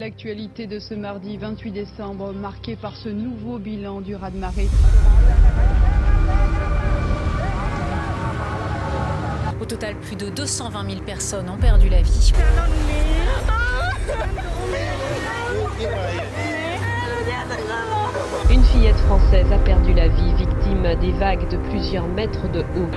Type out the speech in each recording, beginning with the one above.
l'actualité de ce mardi 28 décembre, marqué par ce nouveau bilan du raz-de-marée. Au total, plus de 220 000 personnes ont perdu la vie. Une fillette française a perdu la vie, victime des vagues de plusieurs mètres de haut.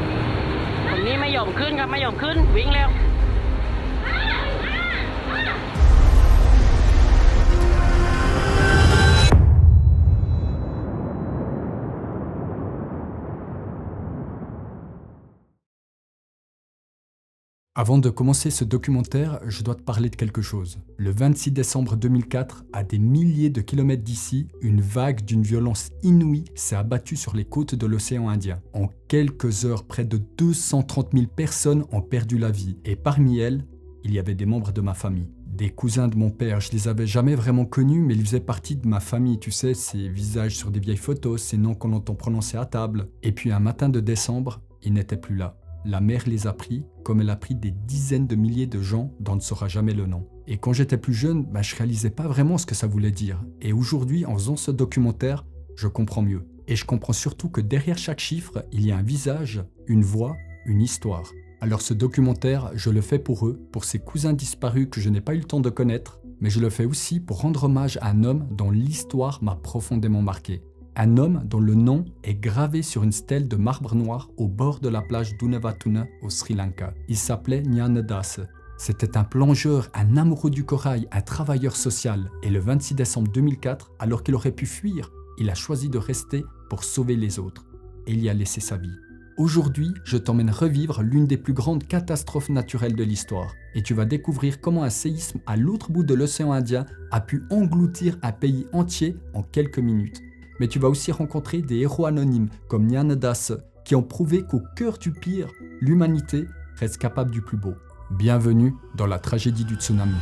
Avant de commencer ce documentaire, je dois te parler de quelque chose. Le 26 décembre 2004, à des milliers de kilomètres d'ici, une vague d'une violence inouïe s'est abattue sur les côtes de l'océan Indien. En quelques heures, près de 230 000 personnes ont perdu la vie. Et parmi elles, il y avait des membres de ma famille. Des cousins de mon père, je les avais jamais vraiment connus, mais ils faisaient partie de ma famille, tu sais, ces visages sur des vieilles photos, ces noms qu'on entend prononcer à table. Et puis un matin de décembre, ils n'étaient plus là. La mer les a pris, comme elle a pris des dizaines de milliers de gens dont on ne saura jamais le nom. Et quand j'étais plus jeune, je réalisais pas vraiment ce que ça voulait dire. Et aujourd'hui, en faisant ce documentaire, je comprends mieux. Et je comprends surtout que derrière chaque chiffre, il y a un visage, une voix, une histoire. Alors ce documentaire, je le fais pour eux, pour ces cousins disparus que je n'ai pas eu le temps de connaître, mais je le fais aussi pour rendre hommage à un homme dont l'histoire m'a profondément marqué. Un homme dont le nom est gravé sur une stèle de marbre noir au bord de la plage d'Unevatuna au Sri Lanka. Il s'appelait Nyana Das. C'était un plongeur, un amoureux du corail, un travailleur social. Et le 26 décembre 2004, alors qu'il aurait pu fuir, il a choisi de rester pour sauver les autres. Et il y a laissé sa vie. Aujourd'hui, je t'emmène revivre l'une des plus grandes catastrophes naturelles de l'histoire. Et tu vas découvrir comment un séisme à l'autre bout de l'océan Indien a pu engloutir un pays entier en quelques minutes. Mais tu vas aussi rencontrer des héros anonymes comme Nyana Das qui ont prouvé qu'au cœur du pire, l'humanité reste capable du plus beau. Bienvenue dans la tragédie du tsunami.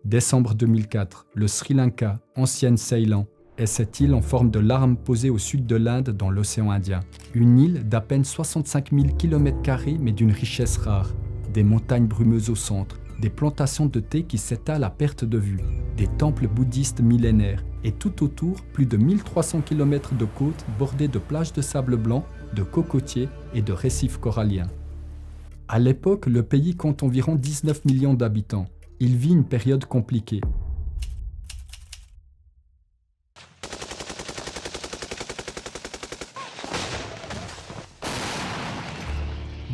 Décembre 2004, le Sri Lanka, ancienne Ceylan, est cette île en forme de larme posée au sud de l'Inde dans l'océan Indien. Une île d'à peine 65 000 km² mais d'une richesse rare. Des montagnes brumeuses au centre, des plantations de thé qui s'étalent à perte de vue, des temples bouddhistes millénaires et tout autour, plus de 1300 km de côtes bordées de plages de sable blanc, de cocotiers et de récifs coralliens. À l'époque, le pays compte environ 19 millions d'habitants. Il vit une période compliquée.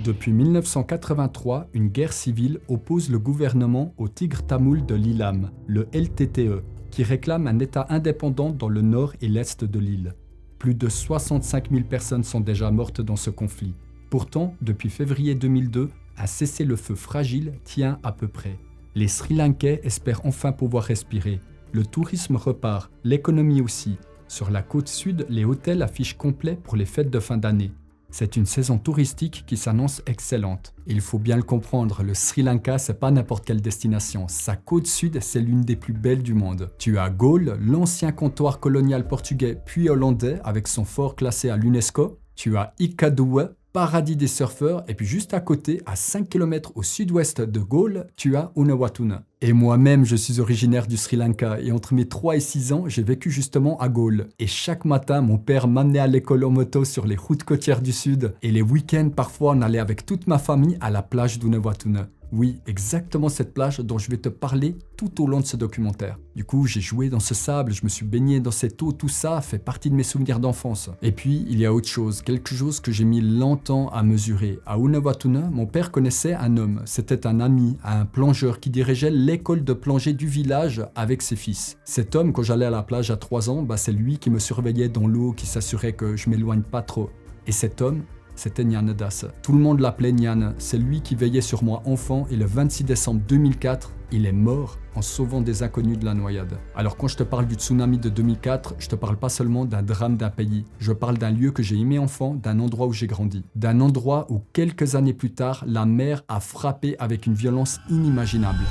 Depuis 1983, une guerre civile oppose le gouvernement au Tigre tamoul de l'Ilam, le LTTE, qui réclame un État indépendant dans le nord et l'est de l'île. Plus de 65 000 personnes sont déjà mortes dans ce conflit. Pourtant, depuis février 2002, un cessez-le-feu fragile tient à peu près. Les Sri Lankais espèrent enfin pouvoir respirer. Le tourisme repart, l'économie aussi. Sur la côte sud, les hôtels affichent complet pour les fêtes de fin d'année. C'est une saison touristique qui s'annonce excellente. Il faut bien le comprendre, le Sri Lanka, c'est pas n'importe quelle destination. Sa côte sud, c'est l'une des plus belles du monde. Tu as Galle, l'ancien comptoir colonial portugais puis hollandais avec son fort classé à l'UNESCO. Tu as Ikaduwa, paradis des surfeurs, et puis juste à côté, à 5 km au sud-ouest de Galle, tu as Unewatuna. Et moi-même, je suis originaire du Sri Lanka, et entre mes 3 et 6 ans, j'ai vécu justement à Galle. Et chaque matin, mon père m'amenait à l'école en moto sur les routes côtières du sud, et les week-ends, parfois, on allait avec toute ma famille à la plage d'Unewatuna. Oui, exactement cette plage dont je vais te parler tout au long de ce documentaire. Du coup, j'ai joué dans ce sable, je me suis baigné dans cette eau, tout ça fait partie de mes souvenirs d'enfance. Et puis, il y a autre chose, quelque chose que j'ai mis longtemps à mesurer. À Unewatuna, mon père connaissait un homme. C'était un ami, un plongeur qui dirigeait l'école de plongée du village avec ses fils. Cet homme, quand j'allais à la plage à 3 ans, c'est lui qui me surveillait dans l'eau, qui s'assurait que je m'éloigne pas trop. Et cet homme, c'était Nyane Dasse. Tout le monde l'appelait Nyane, c'est lui qui veillait sur moi enfant et le 26 décembre 2004, il est mort en sauvant des inconnus de la noyade. Alors quand je te parle du tsunami de 2004, je te parle pas seulement d'un drame d'un pays, je parle d'un lieu que j'ai aimé enfant, d'un endroit où j'ai grandi, d'un endroit où quelques années plus tard, la mer a frappé avec une violence inimaginable.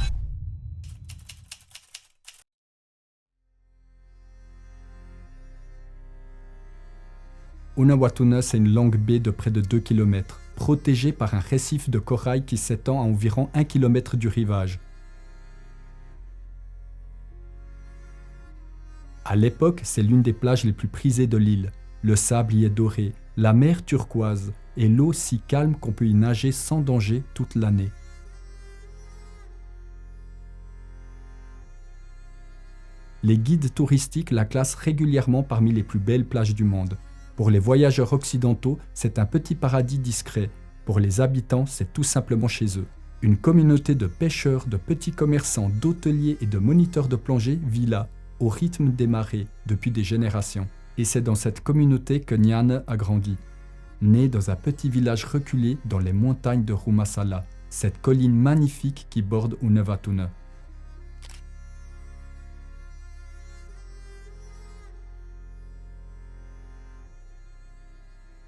Unawatuna, c'est une longue baie de près de 2 km, protégée par un récif de corail qui s'étend à environ 1 km du rivage. À l'époque, c'est l'une des plages les plus prisées de l'île. Le sable y est doré, la mer turquoise et l'eau si calme qu'on peut y nager sans danger toute l'année. Les guides touristiques la classent régulièrement parmi les plus belles plages du monde. Pour les voyageurs occidentaux, c'est un petit paradis discret. Pour les habitants, c'est tout simplement chez eux. Une communauté de pêcheurs, de petits commerçants, d'hôteliers et de moniteurs de plongée vit là, au rythme des marées, depuis des générations. Et c'est dans cette communauté que Nyane a grandi. Né dans un petit village reculé dans les montagnes de Rumasala, cette colline magnifique qui borde Unawatuna.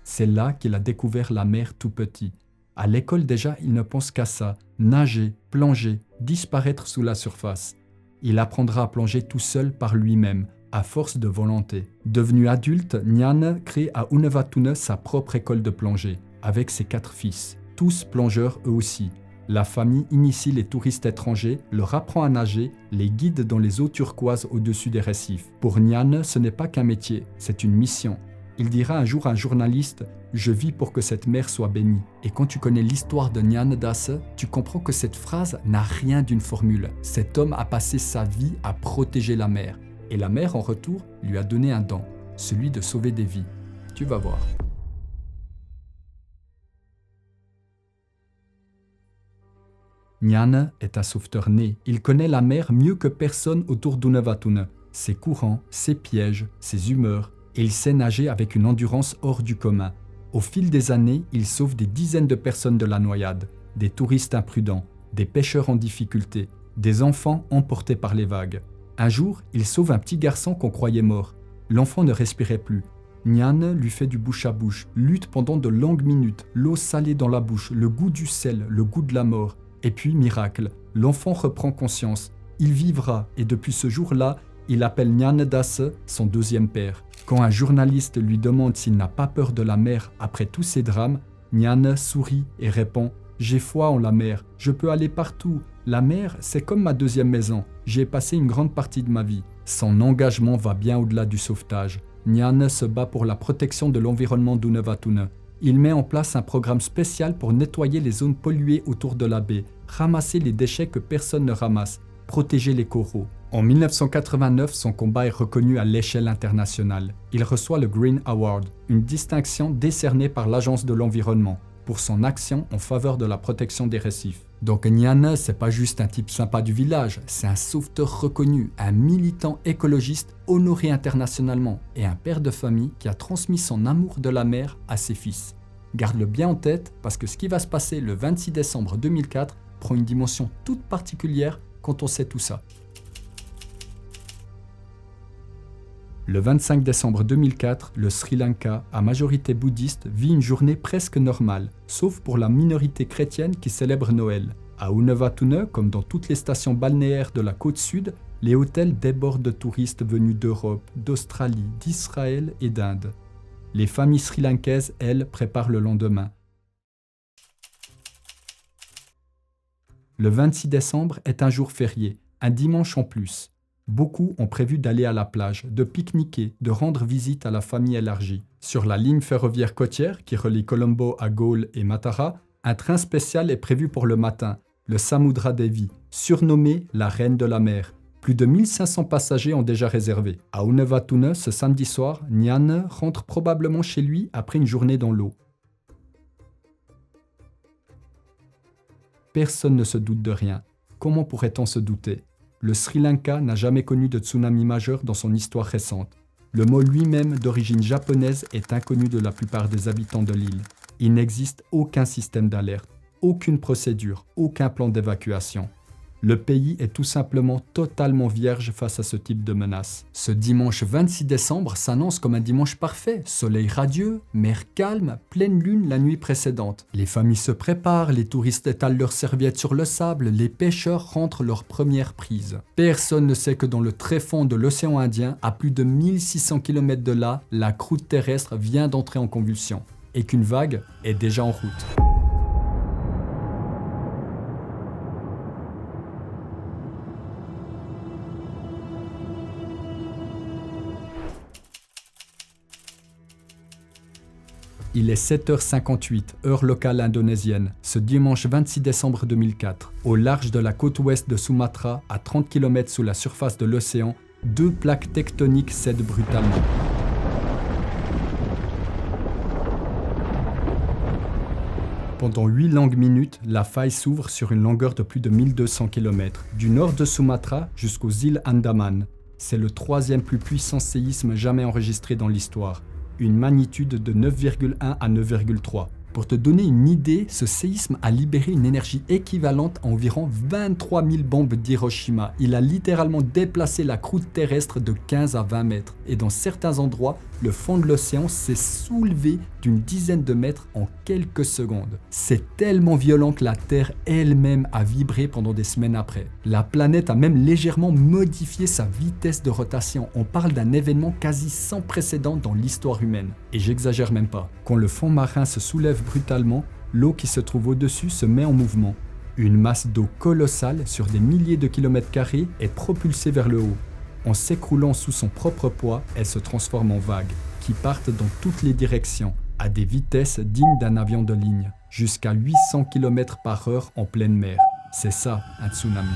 C'est là qu'il a découvert la mer tout petit. À l'école déjà, il ne pense qu'à ça, nager, plonger, disparaître sous la surface. Il apprendra à plonger tout seul par lui-même, à force de volonté. Devenu adulte, Nyane crée à Unawatuna sa propre école de plongée, avec ses 4 fils, tous plongeurs eux aussi. La famille initie les touristes étrangers, leur apprend à nager, les guide dans les eaux turquoises au-dessus des récifs. Pour Nyane, ce n'est pas qu'un métier, c'est une mission. Il dira un jour à un journaliste « Je vis pour que cette mer soit bénie ». Et quand tu connais l'histoire de Nyane Dasse, tu comprends que cette phrase n'a rien d'une formule. Cet homme a passé sa vie à protéger la mer. Et la mer, en retour, lui a donné un don, celui de sauver des vies. Tu vas voir. Nyane est un sauveteur né. Il connaît la mer mieux que personne autour d'Unawatuna. Ses courants, ses pièges, ses humeurs. Et il sait nager avec une endurance hors du commun. Au fil des années, il sauve des dizaines de personnes de la noyade, des touristes imprudents, des pêcheurs en difficulté, des enfants emportés par les vagues. Un jour, il sauve un petit garçon qu'on croyait mort. L'enfant ne respirait plus. Nyane lui fait du bouche à bouche, lutte pendant de longues minutes, l'eau salée dans la bouche, le goût du sel, le goût de la mort. Et puis, miracle, l'enfant reprend conscience. Il vivra et depuis ce jour-là, il appelle Nyane Dasse son deuxième père. Quand un journaliste lui demande s'il n'a pas peur de la mer après tous ces drames, Nyane sourit et répond « J'ai foi en la mer, je peux aller partout. La mer, c'est comme ma deuxième maison. J'y ai passé une grande partie de ma vie. » Son engagement va bien au-delà du sauvetage. Nyane se bat pour la protection de l'environnement d'Unawatuna. Il met en place un programme spécial pour nettoyer les zones polluées autour de la baie, ramasser les déchets que personne ne ramasse, protéger les coraux. En 1989, son combat est reconnu à l'échelle internationale. Il reçoit le Green Award, une distinction décernée par l'Agence de l'environnement, pour son action en faveur de la protection des récifs. Donc Nyane, c'est pas juste un type sympa du village, c'est un sauveteur reconnu, un militant écologiste honoré internationalement et un père de famille qui a transmis son amour de la mer à ses fils. Garde-le bien en tête parce que ce qui va se passer le 26 décembre 2004 prend une dimension toute particulière quand on sait tout ça. Le 25 décembre 2004, le Sri Lanka, à majorité bouddhiste, vit une journée presque normale, sauf pour la minorité chrétienne qui célèbre Noël. À Unawatuna, comme dans toutes les stations balnéaires de la côte sud, les hôtels débordent de touristes venus d'Europe, d'Australie, d'Israël et d'Inde. Les familles sri-lankaises, elles, préparent le lendemain. Le 26 décembre est un jour férié, un dimanche en plus. Beaucoup ont prévu d'aller à la plage, de pique-niquer, de rendre visite à la famille élargie. Sur la ligne ferroviaire côtière qui relie Colombo à Galle et Matara, un train spécial est prévu pour le matin, le Samudra Devi, surnommé la Reine de la Mer. Plus de 1500 passagers ont déjà réservé. À Unawatuna, ce samedi soir, Nyane rentre probablement chez lui après une journée dans l'eau. Personne ne se doute de rien. Comment pourrait-on se douter ? Le Sri Lanka n'a jamais connu de tsunami majeur dans son histoire récente. Le mot lui-même, d'origine japonaise, est inconnu de la plupart des habitants de l'île. Il n'existe aucun système d'alerte, aucune procédure, aucun plan d'évacuation. Le pays est tout simplement totalement vierge face à ce type de menace. Ce dimanche 26 décembre s'annonce comme un dimanche parfait. Soleil radieux, mer calme, pleine lune la nuit précédente. Les familles se préparent, les touristes étalent leurs serviettes sur le sable, les pêcheurs rentrent leur première prise. Personne ne sait que dans le tréfonds de l'océan Indien, à plus de 1600 km de là, la croûte terrestre vient d'entrer en convulsion et qu'une vague est déjà en route. Il est 7h58, heure locale indonésienne, ce dimanche 26 décembre 2004. Au large de la côte ouest de Sumatra, à 30 km sous la surface de l'océan, deux plaques tectoniques cèdent brutalement. Pendant 8 longues minutes, la faille s'ouvre sur une longueur de plus de 1200 km, du nord de Sumatra jusqu'aux îles Andaman. C'est le troisième plus puissant séisme jamais enregistré dans l'histoire. Une magnitude de 9,1 à 9,3. Pour te donner une idée, ce séisme a libéré une énergie équivalente à environ 23 000 bombes d'Hiroshima. Il a littéralement déplacé la croûte terrestre de 15 à 20 mètres. Et dans certains endroits, le fond de l'océan s'est soulevé d'une dizaine de mètres en quelques secondes. C'est tellement violent que la Terre elle-même a vibré pendant des semaines après. La planète a même légèrement modifié sa vitesse de rotation. On parle d'un événement quasi sans précédent dans l'histoire humaine. Et j'exagère même pas. Quand le fond marin se soulève brutalement, l'eau qui se trouve au-dessus se met en mouvement. Une masse d'eau colossale sur des milliers de kilomètres carrés est propulsée vers le haut. En s'écroulant sous son propre poids, elle se transforme en vagues, qui partent dans toutes les directions, à des vitesses dignes d'un avion de ligne, jusqu'à 800 km/h en pleine mer. C'est ça, un tsunami.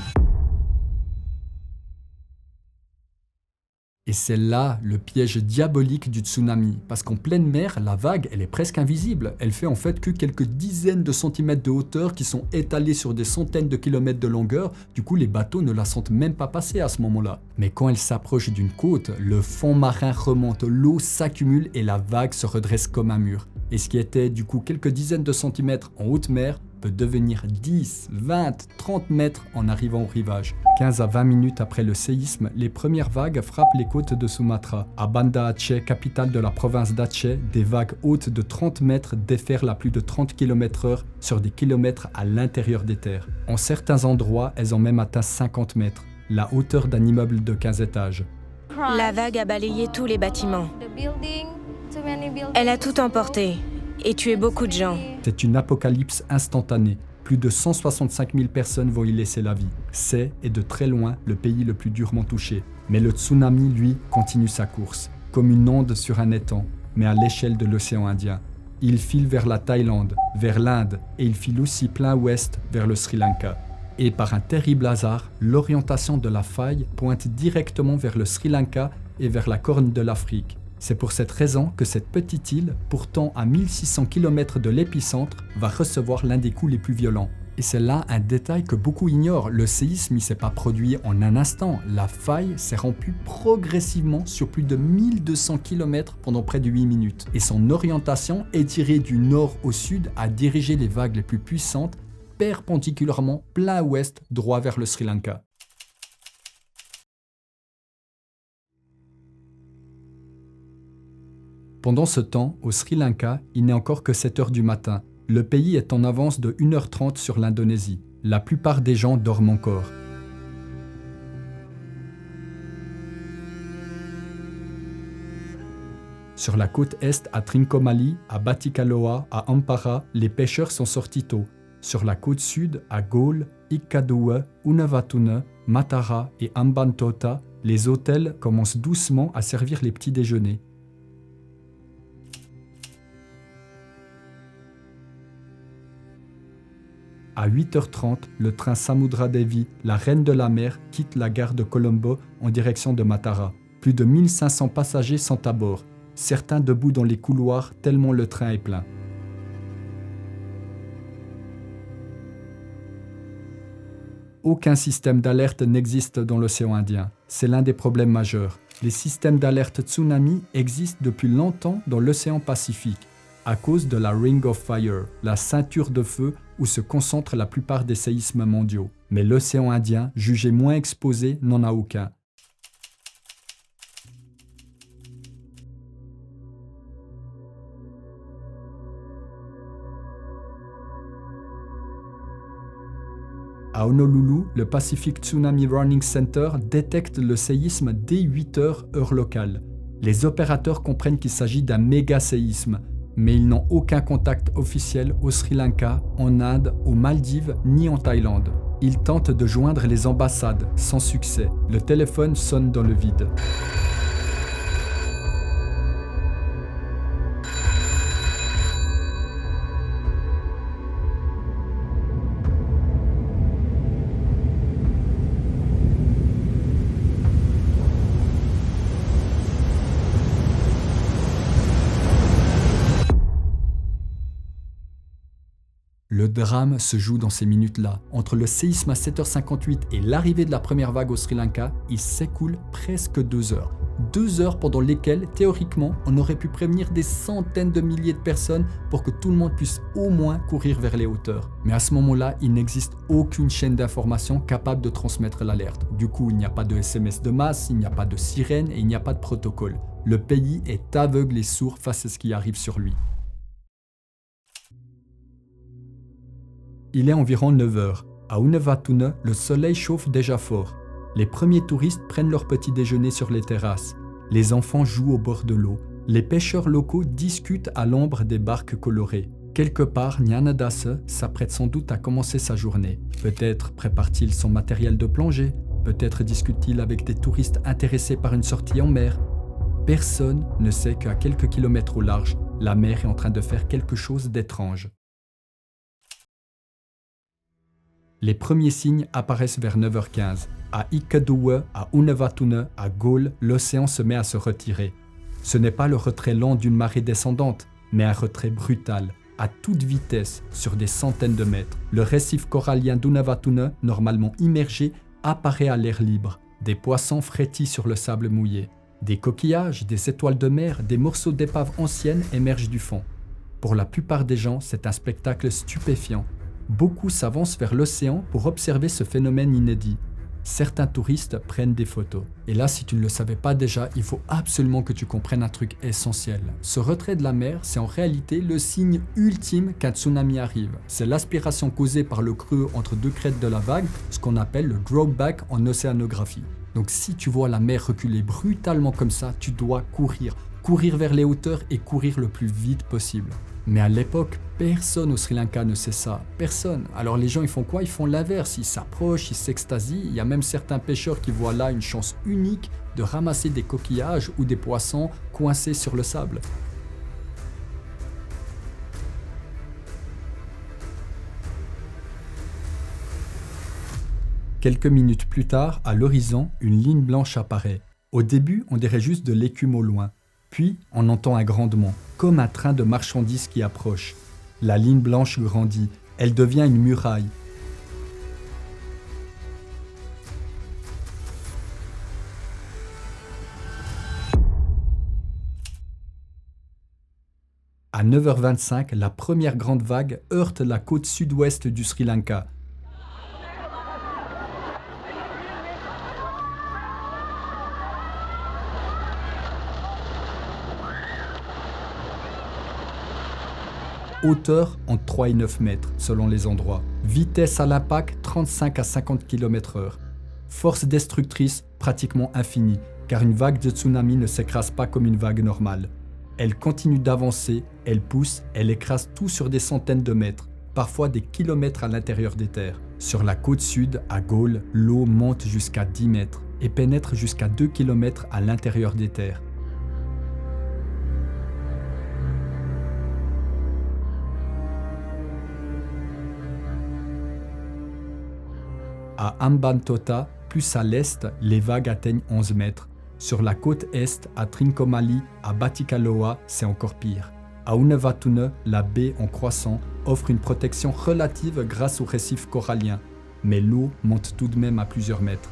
Et c'est là le piège diabolique du tsunami, parce qu'en pleine mer, la vague, elle est presque invisible. Elle fait en fait que quelques dizaines de centimètres de hauteur qui sont étalés sur des centaines de kilomètres de longueur. Du coup, les bateaux ne la sentent même pas passer à ce moment-là. Mais quand elle s'approche d'une côte, le fond marin remonte, l'eau s'accumule et la vague se redresse comme un mur. Et ce qui était du coup quelques dizaines de centimètres en haute mer peut devenir 10, 20, 30 mètres en arrivant au rivage. 15 à 20 minutes après le séisme, les premières vagues frappent les côtes de Sumatra. À Banda Aceh, capitale de la province d'Aceh, des vagues hautes de 30 mètres déferlent à plus de 30 km/h sur des kilomètres à l'intérieur des terres. En certains endroits, elles ont même atteint 50 mètres, la hauteur d'un immeuble de 15 étages. La vague a balayé tous les bâtiments. Elle a tout emporté et tué beaucoup de gens. C'est une apocalypse instantanée. Plus de 165 000 personnes vont y laisser la vie. C'est, et de très loin, le pays le plus durement touché. Mais le tsunami, lui, continue sa course, comme une onde sur un étang, mais à l'échelle de l'océan Indien. Il file vers la Thaïlande, vers l'Inde, et il file aussi plein ouest vers le Sri Lanka. Et par un terrible hasard, l'orientation de la faille pointe directement vers le Sri Lanka et vers la corne de l'Afrique. C'est pour cette raison que cette petite île, pourtant à 1600 km de l'épicentre, va recevoir l'un des coups les plus violents. Et c'est là un détail que beaucoup ignorent, le séisme ne s'est pas produit en un instant. La faille s'est rompue progressivement sur plus de 1200 km pendant près de 8 minutes. Et son orientation, étirée du nord au sud, a dirigé les vagues les plus puissantes perpendiculairement plein ouest, droit vers le Sri Lanka. Pendant ce temps, au Sri Lanka, il n'est encore que 7 h du matin. Le pays est en avance de 1h30 sur l'Indonésie. La plupart des gens dorment encore. Sur la côte est, à Trincomalee, à Batticaloa, à Ampara, les pêcheurs sont sortis tôt. Sur la côte sud, à Galle, Ikkaduwa, Unawatuna, Matara et Hambantota, les hôtels commencent doucement à servir les petits déjeuners. À 8h30, le train Samudra Devi, la reine de la mer, quitte la gare de Colombo en direction de Matara. Plus de 1500 passagers sont à bord, certains debout dans les couloirs tellement le train est plein. Aucun système d'alerte n'existe dans l'océan Indien. C'est l'un des problèmes majeurs. Les systèmes d'alerte tsunami existent depuis longtemps dans l'océan Pacifique. à cause de la Ring of Fire, la ceinture de feu où se concentrent la plupart des séismes mondiaux. Mais l'océan Indien, jugé moins exposé, n'en a aucun. À Honolulu, le Pacific Tsunami Warning Center détecte le séisme dès 8 heures, heure locale. Les opérateurs comprennent qu'il s'agit d'un méga séisme, mais ils n'ont aucun contact officiel au Sri Lanka, en Inde, aux Maldives ni en Thaïlande. Ils tentent de joindre les ambassades, sans succès. Le téléphone sonne dans le vide. Le drame se joue dans ces minutes-là. Entre le séisme à 7h58 et l'arrivée de la première vague au Sri Lanka, il s'écoule presque 2 heures. 2 heures pendant lesquelles, théoriquement, on aurait pu prévenir des centaines de milliers de personnes pour que tout le monde puisse au moins courir vers les hauteurs. Mais à ce moment-là, il n'existe aucune chaîne d'information capable de transmettre l'alerte. Du coup, il n'y a pas de SMS de masse, il n'y a pas de sirène et il n'y a pas de protocole. Le pays est aveugle et sourd face à ce qui arrive sur lui. Il est environ 9 heures. À Unavatuna, le soleil chauffe déjà fort. Les premiers touristes prennent leur petit déjeuner sur les terrasses. Les enfants jouent au bord de l'eau. Les pêcheurs locaux discutent à l'ombre des barques colorées. Quelque part, Nyanadasa s'apprête sans doute à commencer sa journée. Peut-être prépare-t-il son matériel de plongée. Peut-être discute-t-il avec des touristes intéressés par une sortie en mer. Personne ne sait qu'à quelques kilomètres au large, la mer est en train de faire quelque chose d'étrange. Les premiers signes apparaissent vers 9h15. À Ikaduwa, à Unavatuna, à Gaule, l'océan se met à se retirer. Ce n'est pas le retrait lent d'une marée descendante, mais un retrait brutal, à toute vitesse, sur des centaines de mètres. Le récif corallien d'Unavatuna, normalement immergé, apparaît à l'air libre. Des poissons frétillent sur le sable mouillé. Des coquillages, des étoiles de mer, des morceaux d'épaves anciennes émergent du fond. Pour la plupart des gens, c'est un spectacle stupéfiant. Beaucoup s'avancent vers l'océan pour observer ce phénomène inédit. Certains touristes prennent des photos. Et là, si tu ne le savais pas déjà, il faut absolument que tu comprennes un truc essentiel. Ce retrait de la mer, c'est en réalité le signe ultime qu'un tsunami arrive. C'est l'aspiration causée par le creux entre deux crêtes de la vague, ce qu'on appelle le drawback en océanographie. Donc si tu vois la mer reculer brutalement comme ça, tu dois courir. Courir vers les hauteurs et courir le plus vite possible. Mais à l'époque, personne au Sri Lanka ne sait ça. Personne. Alors les gens, ils font quoi? Ils font l'inverse. Ils s'approchent, ils s'extasient. Il y a même certains pêcheurs qui voient là une chance unique de ramasser des coquillages ou des poissons coincés sur le sable. Quelques minutes plus tard, à l'horizon, une ligne blanche apparaît. Au début, on dirait juste de l'écume au loin. Puis, on entend un grondement, comme un train de marchandises qui approche. La ligne blanche grandit, elle devient une muraille. À 9h25, la première grande vague heurte la côte sud-ouest du Sri Lanka. Hauteur entre 3 et 9 mètres selon les endroits. Vitesse à l'impact 35 à 50 km/h. Force destructrice pratiquement infinie, car une vague de tsunami ne s'écrase pas comme une vague normale. Elle continue d'avancer, elle pousse, elle écrase tout sur des centaines de mètres, parfois des kilomètres à l'intérieur des terres. Sur la côte sud, à Gaule, l'eau monte jusqu'à 10 mètres et pénètre jusqu'à 2 km à l'intérieur des terres. À Hambantota, plus à l'est, les vagues atteignent 11 mètres. Sur la côte est, à Trincomalee, à Batikaloa, c'est encore pire. À Unavatuna, la baie en croissant offre une protection relative grâce au récif corallien, mais l'eau monte tout de même à plusieurs mètres.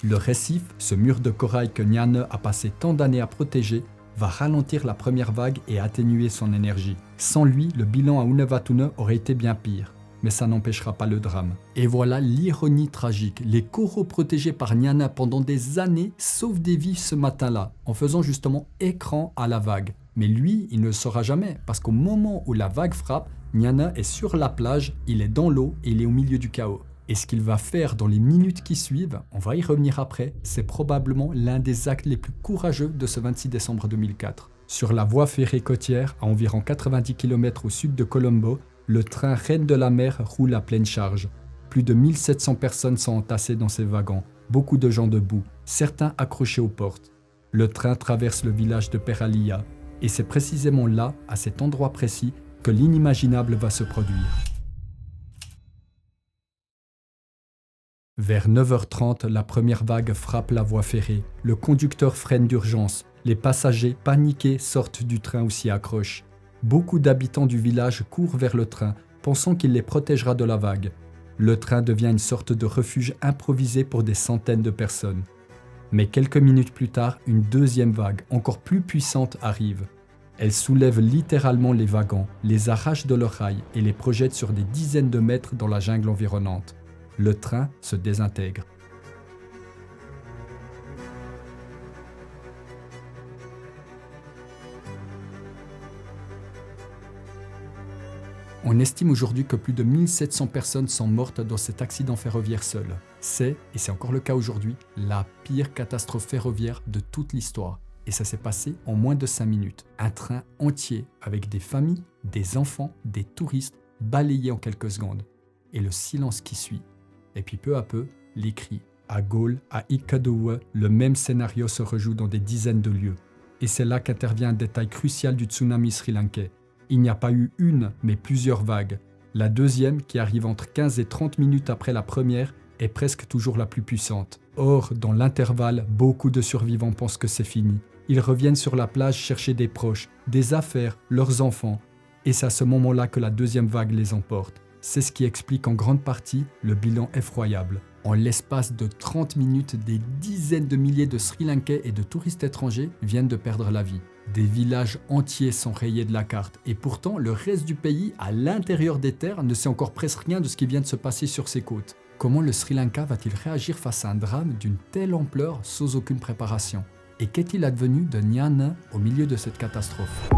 Le récif, ce mur de corail que Niane a passé tant d'années à protéger, va ralentir la première vague et atténuer son énergie. Sans lui, le bilan à Unawatuna aurait été bien pire. Mais ça n'empêchera pas le drame. Et voilà l'ironie tragique. Les coraux protégés par Niane pendant des années sauvent des vies ce matin-là, en faisant justement écran à la vague. Mais lui, il ne le saura jamais, parce qu'au moment où la vague frappe, Niane est sur la plage, il est dans l'eau et il est au milieu du chaos. Et ce qu'il va faire dans les minutes qui suivent, on va y revenir après, c'est probablement l'un des actes les plus courageux de ce 26 décembre 2004. Sur la voie ferrée côtière, à environ 90 km au sud de Colombo, le train Reine de la Mer roule à pleine charge. Plus de 1700 personnes sont entassées dans ces wagons, beaucoup de gens debout, certains accrochés aux portes. Le train traverse le village de Peralia, et c'est précisément là, à cet endroit précis, que l'inimaginable va se produire. Vers 9h30, la première vague frappe la voie ferrée. Le conducteur freine d'urgence. Les passagers, paniqués, sortent du train ou s'y accrochent. Beaucoup d'habitants du village courent vers le train, pensant qu'il les protégera de la vague. Le train devient une sorte de refuge improvisé pour des centaines de personnes. Mais quelques minutes plus tard, une deuxième vague, encore plus puissante, arrive. Elle soulève littéralement les wagons, les arrache de leurs rails et les projette sur des dizaines de mètres dans la jungle environnante. Le train se désintègre. On estime aujourd'hui que plus de 1700 personnes sont mortes dans cet accident ferroviaire seul. C'est, et c'est encore le cas aujourd'hui, la pire catastrophe ferroviaire de toute l'histoire. Et ça s'est passé en moins de 5 minutes. Un train entier avec des familles, des enfants, des touristes balayés en quelques secondes. Et le silence qui suit. Et puis peu à peu, les cris. À Gaule, à Ikadoua, le même scénario se rejoue dans des dizaines de lieux. Et c'est là qu'intervient un détail crucial du tsunami sri-lankais. Il n'y a pas eu une, mais plusieurs vagues. La deuxième, qui arrive entre 15 et 30 minutes après la première, est presque toujours la plus puissante. Or, dans l'intervalle, beaucoup de survivants pensent que c'est fini. Ils reviennent sur la plage chercher des proches, des affaires, leurs enfants. Et c'est à ce moment-là que la deuxième vague les emporte. C'est ce qui explique en grande partie le bilan effroyable. En l'espace de 30 minutes, des dizaines de milliers de Sri Lankais et de touristes étrangers viennent de perdre la vie. Des villages entiers sont rayés de la carte et pourtant le reste du pays, à l'intérieur des terres, ne sait encore presque rien de ce qui vient de se passer sur ses côtes. Comment le Sri Lanka va-t-il réagir face à un drame d'une telle ampleur sans aucune préparation? Et qu'est-il advenu de Niane au milieu de cette catastrophe?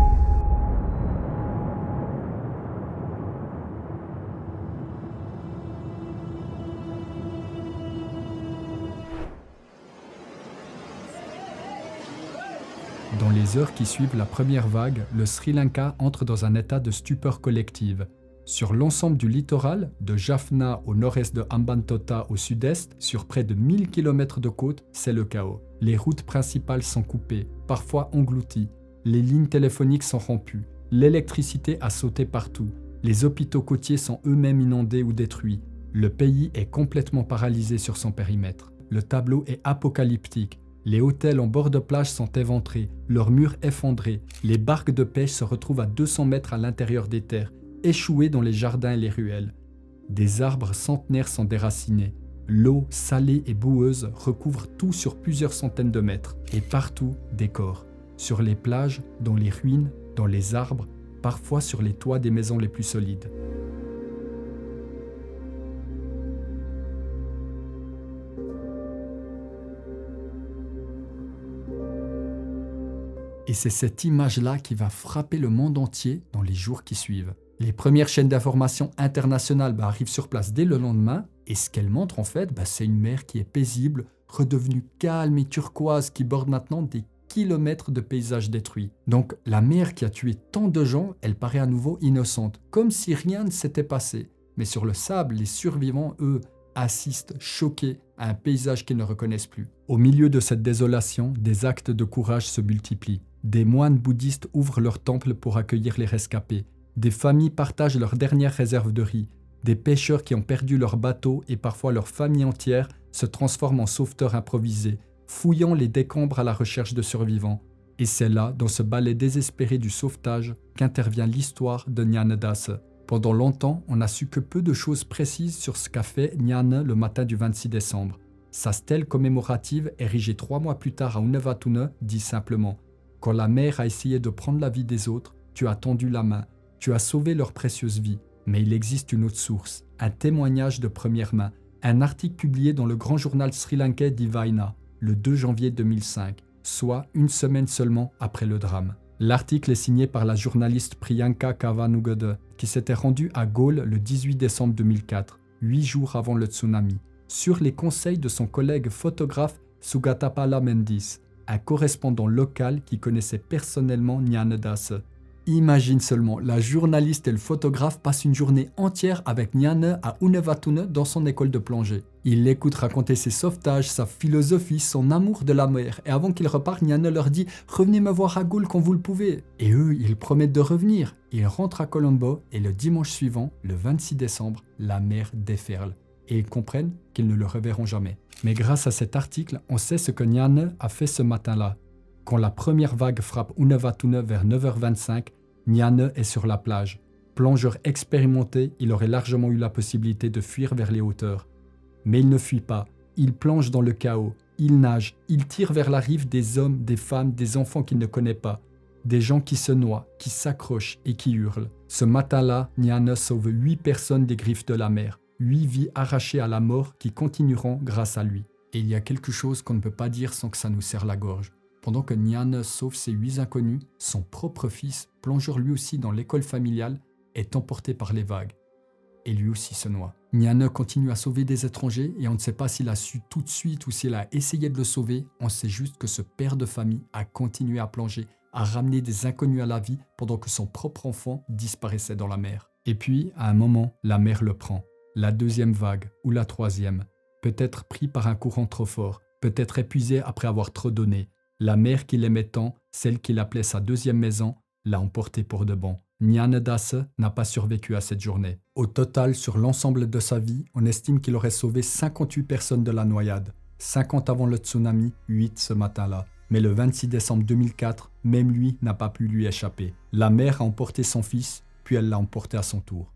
Dans les heures qui suivent la première vague, le Sri Lanka entre dans un état de stupeur collective. Sur l'ensemble du littoral, de Jaffna au nord-est de Hambantota au sud-est, sur près de 1000 km de côte, c'est le chaos. Les routes principales sont coupées, parfois englouties. Les lignes téléphoniques sont rompues. L'électricité a sauté partout. Les hôpitaux côtiers sont eux-mêmes inondés ou détruits. Le pays est complètement paralysé sur son périmètre. Le tableau est apocalyptique. Les hôtels en bord de plage sont éventrés, leurs murs effondrés. Les barques de pêche se retrouvent à 200 mètres à l'intérieur des terres, échouées dans les jardins et les ruelles. Des arbres centenaires sont déracinés. L'eau, salée et boueuse, recouvre tout sur plusieurs centaines de mètres. Et partout, des corps. Sur les plages, dans les ruines, dans les arbres, parfois sur les toits des maisons les plus solides. Et c'est cette image-là qui va frapper le monde entier dans les jours qui suivent. Les premières chaînes d'information internationales arrivent sur place dès le lendemain, et ce qu'elles montrent en fait, c'est une mer qui est paisible, redevenue calme et turquoise, qui borde maintenant des kilomètres de paysages détruits. Donc la mer qui a tué tant de gens, elle paraît à nouveau innocente, comme si rien ne s'était passé. Mais sur le sable, les survivants, eux, assistent choqués à un paysage qu'ils ne reconnaissent plus. Au milieu de cette désolation, des actes de courage se multiplient. Des moines bouddhistes ouvrent leurs temples pour accueillir les rescapés. Des familles partagent leurs dernières réserves de riz. Des pêcheurs qui ont perdu leur bateau et parfois leur famille entière se transforment en sauveteurs improvisés, fouillant les décombres à la recherche de survivants. Et c'est là, dans ce ballet désespéré du sauvetage, qu'intervient l'histoire de Niane Dase. Pendant longtemps, on n'a su que peu de choses précises sur ce qu'a fait Niane le matin du 26 décembre. Sa stèle commémorative, érigée 3 mois plus tard à Uluwatuna, dit simplement « Quand la mer a essayé de prendre la vie des autres, tu as tendu la main, tu as sauvé leur précieuse vie. » Mais il existe une autre source, un témoignage de première main, un article publié dans le grand journal sri-lankais Divaina, le 2 janvier 2005, soit une semaine seulement après le drame. L'article est signé par la journaliste Priyanka Kavanugode, qui s'était rendue à Galle le 18 décembre 2004, 8 jours avant le tsunami, sur les conseils de son collègue photographe Sugatapala Mendis, un correspondant local qui connaissait personnellement Nyana Dasse. Imagine seulement, la journaliste et le photographe passent une journée entière avec Nyana à Uluwatuna dans son école de plongée. Il l'écoute raconter ses sauvetages, sa philosophie, son amour de la mer. Et avant qu'il reparte, Nyana leur dit « Revenez me voir à Galle quand vous le pouvez ». Et eux, ils promettent de revenir. Ils rentrent à Colombo et le dimanche suivant, le 26 décembre, la mer déferle. Et ils comprennent qu'ils ne le reverront jamais. Mais grâce à cet article, on sait ce que Nyana a fait ce matin-là. Quand la première vague frappe Uluwatuna vers 9h25, Nyana est sur la plage. Plongeur expérimenté, il aurait largement eu la possibilité de fuir vers les hauteurs. Mais il ne fuit pas, il plonge dans le chaos, il nage, il tire vers la rive des hommes, des femmes, des enfants qu'il ne connaît pas. Des gens qui se noient, qui s'accrochent et qui hurlent. Ce matin-là, Nyana sauve 8 personnes des griffes de la mer. 8 vies arrachées à la mort qui continueront grâce à lui. Et il y a quelque chose qu'on ne peut pas dire sans que ça nous serre la gorge. Pendant que Nyana sauve ces 8 inconnus, son propre fils, plongeur lui aussi dans l'école familiale, est emporté par les vagues. Et lui aussi se noie. Nyana continue à sauver des étrangers et on ne sait pas s'il a su tout de suite ou s'il a essayé de le sauver. On sait juste que ce père de famille a continué à plonger, à ramener des inconnus à la vie pendant que son propre enfant disparaissait dans la mer. Et puis, à un moment, la mer le prend. La deuxième vague ou la troisième. Peut-être pris par un courant trop fort, peut-être épuisé après avoir trop donné. La mer qu'il aimait tant, celle qu'il appelait sa deuxième maison, l'a emporté pour de bon. Nyana Dasse n'a pas survécu à cette journée. Au total, sur l'ensemble de sa vie, on estime qu'il aurait sauvé 58 personnes de la noyade. 50 avant le tsunami, 8 ce matin-là. Mais le 26 décembre 2004, même lui n'a pas pu lui échapper. La mer a emporté son fils, puis elle l'a emporté à son tour.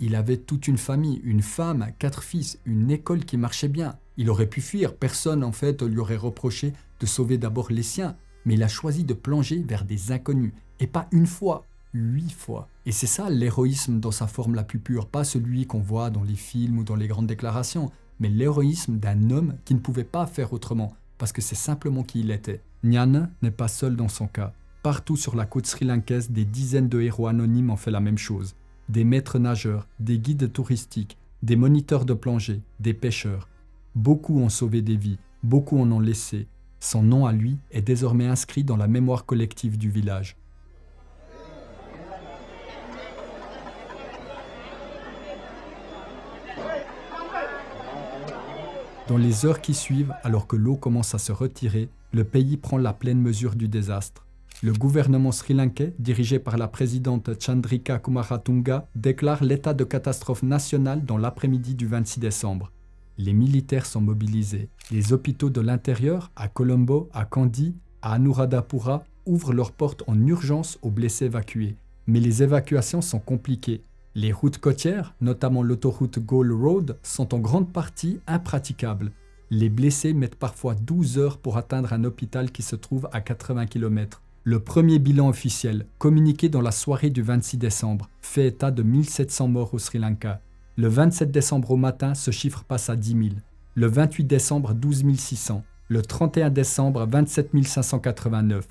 Il avait toute une famille, une femme, 4 fils, une école qui marchait bien. Il aurait pu fuir, personne en fait lui aurait reproché de sauver d'abord les siens. Mais il a choisi de plonger vers des inconnus. Et pas une fois, 8 fois. Et c'est ça l'héroïsme dans sa forme la plus pure. Pas celui qu'on voit dans les films ou dans les grandes déclarations. Mais l'héroïsme d'un homme qui ne pouvait pas faire autrement. Parce que c'est simplement qui il était. Nyana n'est pas seul dans son cas. Partout sur la côte sri-lankaise, des dizaines de héros anonymes ont fait la même chose. Des maîtres nageurs, des guides touristiques, des moniteurs de plongée, des pêcheurs. Beaucoup ont sauvé des vies, beaucoup en ont laissé. Son nom à lui est désormais inscrit dans la mémoire collective du village. Dans les heures qui suivent, alors que l'eau commence à se retirer, le pays prend la pleine mesure du désastre. Le gouvernement sri-lankais, dirigé par la présidente Chandrika Kumaratunga, déclare l'état de catastrophe nationale dans l'après-midi du 26 décembre. Les militaires sont mobilisés. Les hôpitaux de l'intérieur, à Colombo, à Kandy, à Anuradhapura, ouvrent leurs portes en urgence aux blessés évacués. Mais les évacuations sont compliquées. Les routes côtières, notamment l'autoroute Galle Road, sont en grande partie impraticables. Les blessés mettent parfois 12 heures pour atteindre un hôpital qui se trouve à 80 km. Le premier bilan officiel, communiqué dans la soirée du 26 décembre, fait état de 1700 morts au Sri Lanka. Le 27 décembre au matin, ce chiffre passe à 10 000. Le 28 décembre, 12 600. Le 31 décembre, 27 589.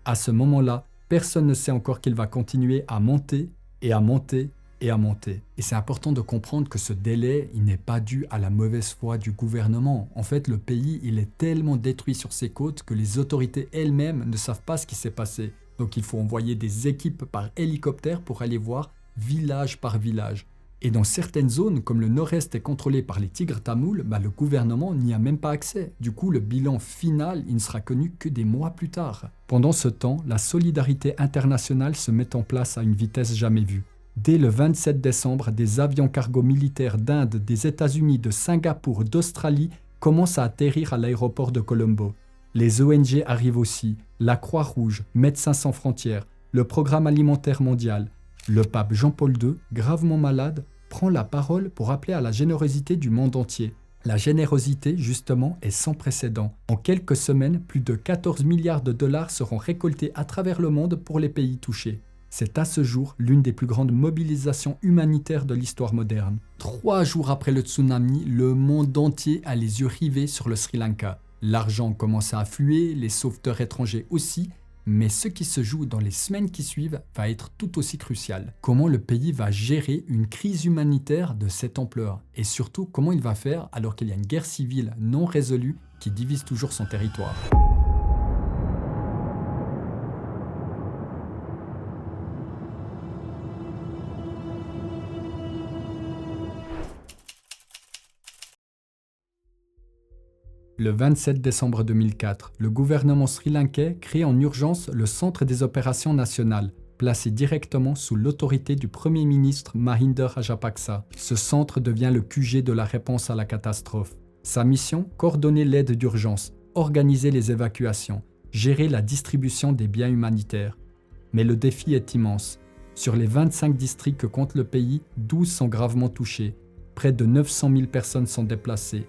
À ce moment-là, personne ne sait encore qu'il va continuer à monter et à monter et à monter. Et c'est important de comprendre que ce délai, il n'est pas dû à la mauvaise foi du gouvernement. En fait, le pays, il est tellement détruit sur ses côtes que les autorités elles-mêmes ne savent pas ce qui s'est passé. Donc il faut envoyer des équipes par hélicoptère pour aller voir village par village. Et dans certaines zones, comme le nord-est est contrôlé par les tigres tamouls, le gouvernement n'y a même pas accès. Du coup, le bilan final, il ne sera connu que des mois plus tard. Pendant ce temps, la solidarité internationale se met en place à une vitesse jamais vue. Dès le 27 décembre, des avions cargo militaires d'Inde, des États-Unis, de Singapour, d'Australie commencent à atterrir à l'aéroport de Colombo. Les ONG arrivent aussi, la Croix-Rouge, Médecins sans frontières, le Programme alimentaire mondial. Le pape Jean-Paul II, gravement malade, prend la parole pour appeler à la générosité du monde entier. La générosité, justement, est sans précédent. En quelques semaines, plus de 14 milliards de dollars seront récoltés à travers le monde pour les pays touchés. C'est à ce jour l'une des plus grandes mobilisations humanitaires de l'histoire moderne. 3 jours après le tsunami, le monde entier a les yeux rivés sur le Sri Lanka. L'argent commence à affluer, les sauveteurs étrangers aussi, mais ce qui se joue dans les semaines qui suivent va être tout aussi crucial. Comment le pays va gérer une crise humanitaire de cette ampleur? Et surtout, comment il va faire alors qu'il y a une guerre civile non résolue qui divise toujours son territoire? Le 27 décembre 2004, le gouvernement sri-lankais crée en urgence le Centre des opérations nationales, placé directement sous l'autorité du Premier ministre Mahinda Rajapaksa. Ce centre devient le QG de la réponse à la catastrophe. Sa mission, coordonner l'aide d'urgence, organiser les évacuations, gérer la distribution des biens humanitaires. Mais le défi est immense. Sur les 25 districts que compte le pays, 12 sont gravement touchés. Près de 900 000 personnes sont déplacées.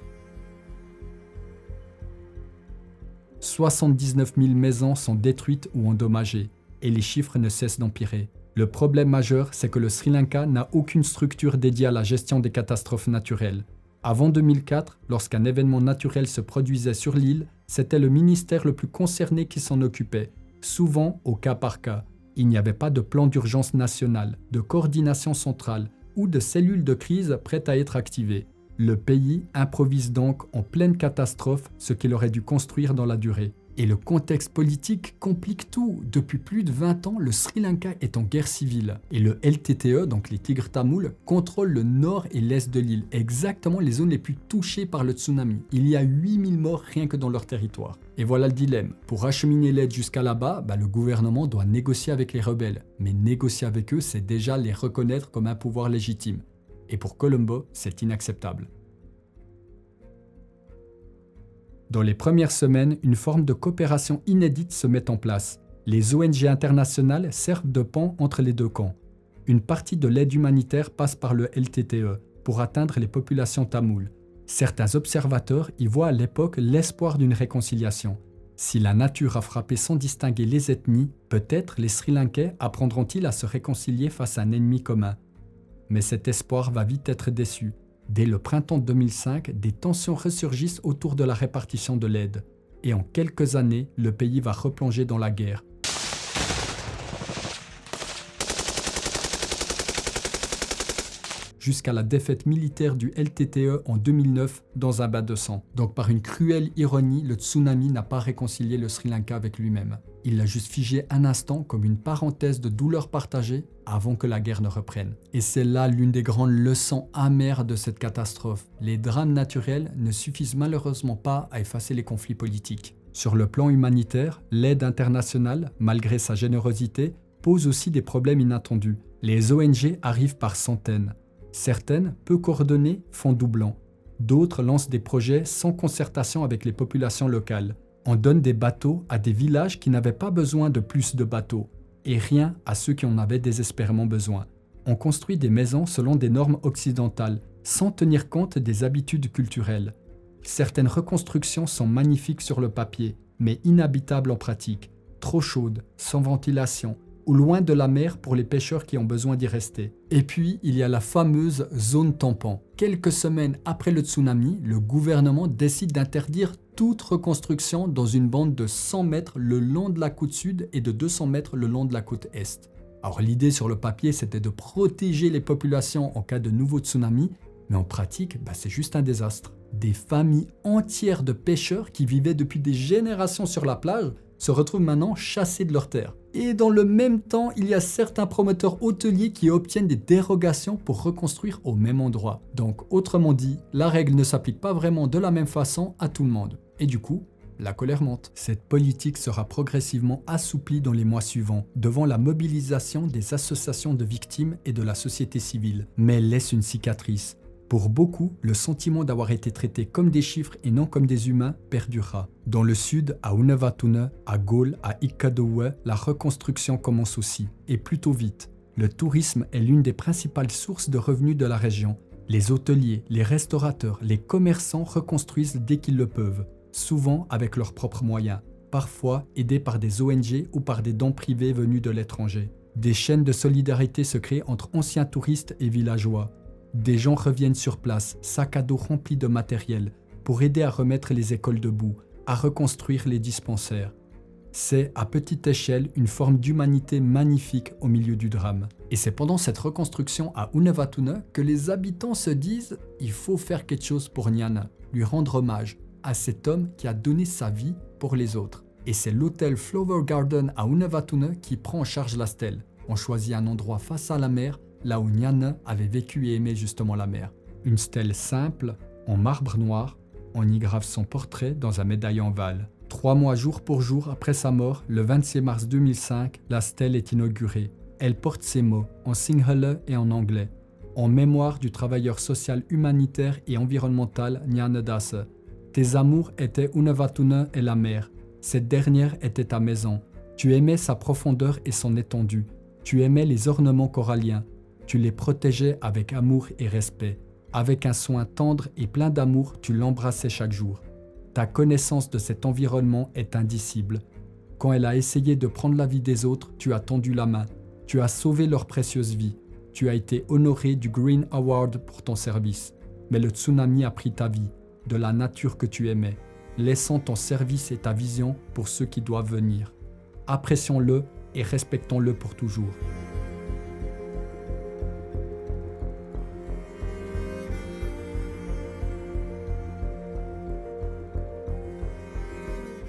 79 000 maisons sont détruites ou endommagées, et les chiffres ne cessent d'empirer. Le problème majeur, c'est que le Sri Lanka n'a aucune structure dédiée à la gestion des catastrophes naturelles. Avant 2004, lorsqu'un événement naturel se produisait sur l'île, c'était le ministère le plus concerné qui s'en occupait, souvent au cas par cas. Il n'y avait pas de plan d'urgence national, de coordination centrale ou de cellule de crise prête à être activée. Le pays improvise donc en pleine catastrophe ce qu'il aurait dû construire dans la durée. Et le contexte politique complique tout. Depuis plus de 20 ans, le Sri Lanka est en guerre civile. Et le LTTE, donc les Tigres tamouls, contrôle le nord et l'est de l'île, exactement les zones les plus touchées par le tsunami. Il y a 8000 morts rien que dans leur territoire. Et voilà le dilemme. Pour acheminer l'aide jusqu'à là-bas, le gouvernement doit négocier avec les rebelles. Mais négocier avec eux, c'est déjà les reconnaître comme un pouvoir légitime. Et pour Colombo, c'est inacceptable. Dans les premières semaines, une forme de coopération inédite se met en place. Les ONG internationales servent de pont entre les deux camps. Une partie de l'aide humanitaire passe par le LTTE pour atteindre les populations tamoules. Certains observateurs y voient à l'époque l'espoir d'une réconciliation. Si la nature a frappé sans distinguer les ethnies, peut-être les Sri Lankais apprendront-ils à se réconcilier face à un ennemi commun. Mais cet espoir va vite être déçu. Dès le printemps 2005, des tensions ressurgissent autour de la répartition de l'aide. Et en quelques années, le pays va replonger dans la guerre. Jusqu'à la défaite militaire du LTTE en 2009 dans un bain de sang. Donc par une cruelle ironie, le tsunami n'a pas réconcilié le Sri Lanka avec lui-même. Il l'a juste figé un instant comme une parenthèse de douleur partagée avant que la guerre ne reprenne. Et c'est là l'une des grandes leçons amères de cette catastrophe. Les drames naturels ne suffisent malheureusement pas à effacer les conflits politiques. Sur le plan humanitaire, l'aide internationale, malgré sa générosité, pose aussi des problèmes inattendus. Les ONG arrivent par centaines. Certaines, peu coordonnées, font doublon. D'autres lancent des projets sans concertation avec les populations locales. On donne des bateaux à des villages qui n'avaient pas besoin de plus de bateaux, et rien à ceux qui en avaient désespérément besoin. On construit des maisons selon des normes occidentales, sans tenir compte des habitudes culturelles. Certaines reconstructions sont magnifiques sur le papier, mais inhabitables en pratique, trop chaudes, sans ventilation, ou loin de la mer pour les pêcheurs qui ont besoin d'y rester. Et puis, il y a la fameuse zone tampon. Quelques semaines après le tsunami, le gouvernement décide d'interdire toute reconstruction dans une bande de 100 mètres le long de la côte sud et de 200 mètres le long de la côte est. Alors l'idée sur le papier, c'était de protéger les populations en cas de nouveau tsunami, mais en pratique, c'est juste un désastre. Des familles entières de pêcheurs qui vivaient depuis des générations sur la plage se retrouvent maintenant chassés de leurs terres. Et dans le même temps, il y a certains promoteurs hôteliers qui obtiennent des dérogations pour reconstruire au même endroit. Donc, autrement dit, la règle ne s'applique pas vraiment de la même façon à tout le monde. Et du coup, la colère monte. Cette politique sera progressivement assouplie dans les mois suivants, devant la mobilisation des associations de victimes et de la société civile. Mais elle laisse une cicatrice. Pour beaucoup, le sentiment d'avoir été traité comme des chiffres et non comme des humains perdurera. Dans le sud, à Unavatuna, à Gaule, à Ikadowe, la reconstruction commence aussi, et plutôt vite. Le tourisme est l'une des principales sources de revenus de la région. Les hôteliers, les restaurateurs, les commerçants reconstruisent dès qu'ils le peuvent, souvent avec leurs propres moyens, parfois aidés par des ONG ou par des dons privés venus de l'étranger. Des chaînes de solidarité se créent entre anciens touristes et villageois. Des gens reviennent sur place, sacs à dos remplis de matériel, pour aider à remettre les écoles debout, à reconstruire les dispensaires. C'est, à petite échelle, une forme d'humanité magnifique au milieu du drame. Et c'est pendant cette reconstruction à Unawatuna que les habitants se disent « il faut faire quelque chose pour Nyana », lui rendre hommage à cet homme qui a donné sa vie pour les autres. Et c'est l'hôtel Flower Garden à Unawatuna qui prend en charge la stèle. On choisit un endroit face à la mer, là où Nyana avait vécu et aimé justement la mer. Une stèle simple, en marbre noir, on y grave son portrait dans un médaillon ovale. 3 mois jour pour jour après sa mort, le 26 mars 2005, la stèle est inaugurée. Elle porte ces mots, en sinhala et en anglais. En mémoire du travailleur social humanitaire et environnemental Nyana Dasa. Tes amours étaient Unawatuna et la mer. Cette dernière était ta maison. Tu aimais sa profondeur et son étendue. Tu aimais les ornements coralliens. Tu les protégeais avec amour et respect. Avec un soin tendre et plein d'amour, tu l'embrassais chaque jour. Ta connaissance de cet environnement est indicible. Quand elle a essayé de prendre la vie des autres, tu as tendu la main. Tu as sauvé leur précieuse vie. Tu as été honoré du Green Award pour ton service. Mais le tsunami a pris ta vie, de la nature que tu aimais, laissant ton service et ta vision pour ceux qui doivent venir. Apprécions-le et respectons-le pour toujours.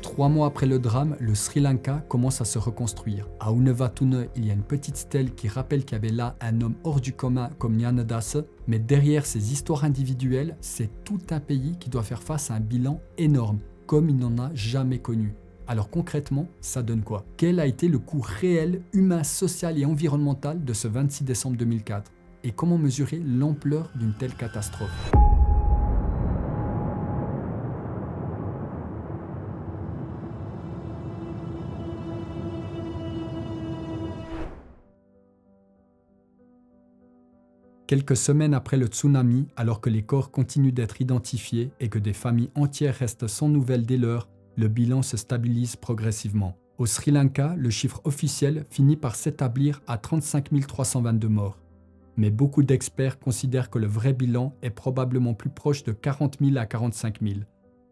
Trois mois après le drame, le Sri Lanka commence à se reconstruire. À Unawatuna, il y a une petite stèle qui rappelle qu'il y avait là un homme hors du commun comme Nyana Dasa, mais derrière ces histoires individuelles, c'est tout un pays qui doit faire face à un bilan énorme, comme il n'en a jamais connu. Alors concrètement, ça donne quoi? Quel a été le coût réel, humain, social et environnemental de ce 26 décembre 2004? Et comment mesurer l'ampleur d'une telle catastrophe? Quelques semaines après le tsunami, alors que les corps continuent d'être identifiés et que des familles entières restent sans nouvelles dès lors, le bilan se stabilise progressivement. Au Sri Lanka, le chiffre officiel finit par s'établir à 35 322 morts. Mais beaucoup d'experts considèrent que le vrai bilan est probablement plus proche de 40 000 à 45 000,